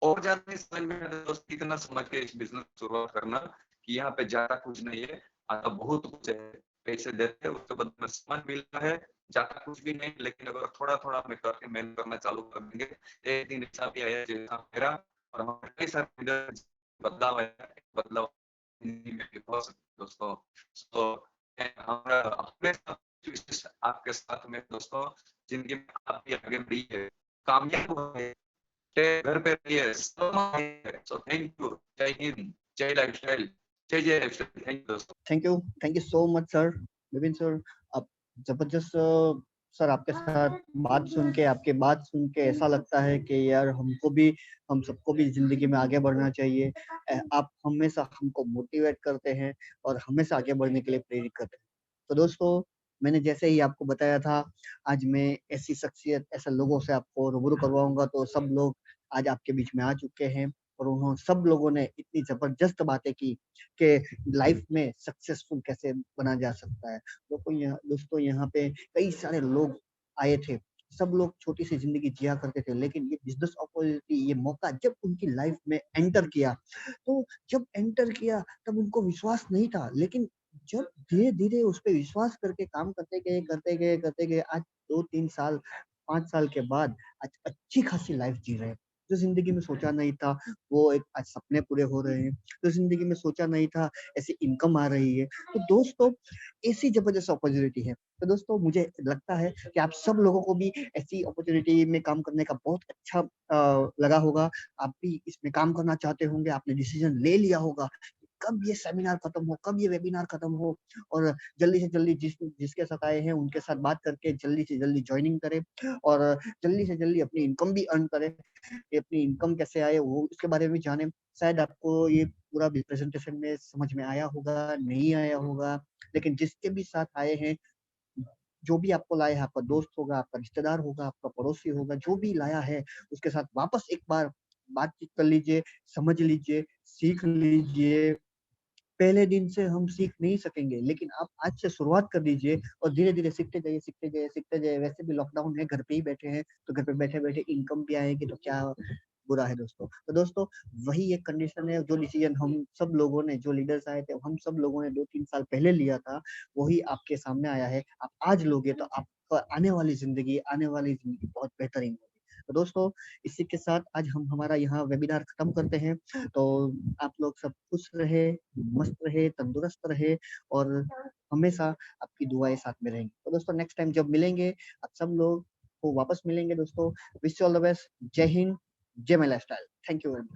Speaker 7: और ज्यादा नहीं समझ में आता दोस्त, इतना समझ के इस बिजनेस शुरुआत करना कि यहाँ पे ज्यादा कुछ नहीं है, आता बहुत कुछ है। पैसे देते हैं उसके बाद में सामान मिलता है, ज्यादा कुछ भी नहीं, लेकिन अगर थोड़ा थोड़ा में करके मेहनत करना चालू कर देंगे, एक दिन ऐसा भी आया जैसा मेरा और हमारे कई सारे बदलाव आया, बदलाव दोस्तों। तो हमारा हमेशा आपके साथ में दोस्तों, जिंदगी में आप भी आगे बढ़िए, कामयाब हुए, घर पे रहिए। So thank you. जय हिंद, जय लाइफस्टाइल, जय जय लाइफस्टाइल। थैंक यू दोस्तों।
Speaker 1: Thank you so much sir, Vipin sir. आप जबरदस्त सर, आपके साथ बात सुन के, आपके बात सुन के ऐसा लगता है कि यार हमको भी, हम सबको भी जिंदगी में आगे बढ़ना चाहिए। आप हमेशा हमको मोटिवेट करते हैं और हमेशा आगे बढ़ने के लिए प्रेरित करते हैं। तो दोस्तों, मैंने जैसे ही आपको बताया था, आज मैं ऐसी शख्सियत, ऐसे लोगों से आपको रूबरू करवाऊंगा। तो सब लोग आज आपके बीच में आ चुके हैं और उन्होंने सब लोगों ने इतनी जबरदस्त बातें की कि लाइफ में सक्सेसफुल कैसे बना जा सकता है। दोस्तों यहाँ पे कई सारे लोग आए थे, सब लोग छोटी सी जिंदगी जिया करते थे, लेकिन ये बिजनेस अपॉर्चुनिटी, ये मौका जब उनकी लाइफ में एंटर किया, तो जब एंटर किया तब उनको विश्वास नहीं था, लेकिन जब धीरे धीरे उस पर विश्वास करके काम करते गए आज 2-3 साल 5 साल के बाद आज अच्छी खासी लाइफ जी रहे हैं। जो जिंदगी में सोचा नहीं था वो एक आज सपने पूरे हो रहे हैं, जो जिंदगी में सोचा नहीं था ऐसी इनकम आ रही है। तो दोस्तों ऐसी जबरदस्त अपॉर्चुनिटी है। तो दोस्तों मुझे लगता है कि आप सब लोगों को भी ऐसी अपॉर्चुनिटी में काम करने का बहुत अच्छा लगा होगा। आप भी इसमें काम करना चाहते होंगे, आपने डिसीजन ले लिया होगा कब ये सेमिनार खत्म हो, कब ये वेबिनार खत्म हो, और जल्दी से जल्दी जिसके साथ आए हैं उनके साथ बात करके जल्दी से जल्दी ज्वाइनिंग करें और जल्दी से जल्दी अपनी इनकम भी अर्न करें। अपनी इनकम कैसे आए वो उसके बारे में जाने। शायद आपको ये पूरा प्रेजेंटेशन में समझ में आया होगा, नहीं आया होगा, लेकिन जिसके भी साथ आए हैं, जो भी आपको लाया है, आपका दोस्त होगा, आपका रिश्तेदार होगा, आपका पड़ोसी होगा, जो भी लाया है उसके साथ वापस एक बार बातचीत कर लीजिए, समझ लीजिए, सीख लीजिए। पहले दिन से हम सीख नहीं सकेंगे, लेकिन आप आज से शुरुआत कर दीजिए और धीरे धीरे सीखते जाइए, सीखते जाइए, सीखते जाइए। वैसे भी लॉकडाउन है, घर पे ही बैठे हैं, तो घर पे बैठे बैठे इनकम भी आएगी तो क्या बुरा है दोस्तों। तो दोस्तों वही एक कंडीशन है, जो डिसीजन हम सब लोगों ने, जो लीडर्स आए थे, हम सब लोगों ने 2-3 साल पहले लिया था, वही आपके सामने आया है। आप आज लोगे तो आपका आने वाली जिंदगी बहुत बेहतरीन होगी। तो दोस्तों इसी के साथ आज हम हमारा यहाँ वेबिनार खत्म करते हैं। तो आप लोग सब खुश रहे, मस्त रहे, तंदुरुस्त रहे और हमेशा आपकी दुआएं साथ में रहेंगी। तो दोस्तों नेक्स्ट टाइम जब मिलेंगे आप सब लोग को वापस मिलेंगे दोस्तों। Wish you all the best. जय हिंद, जय my lifestyle. Thank you very much.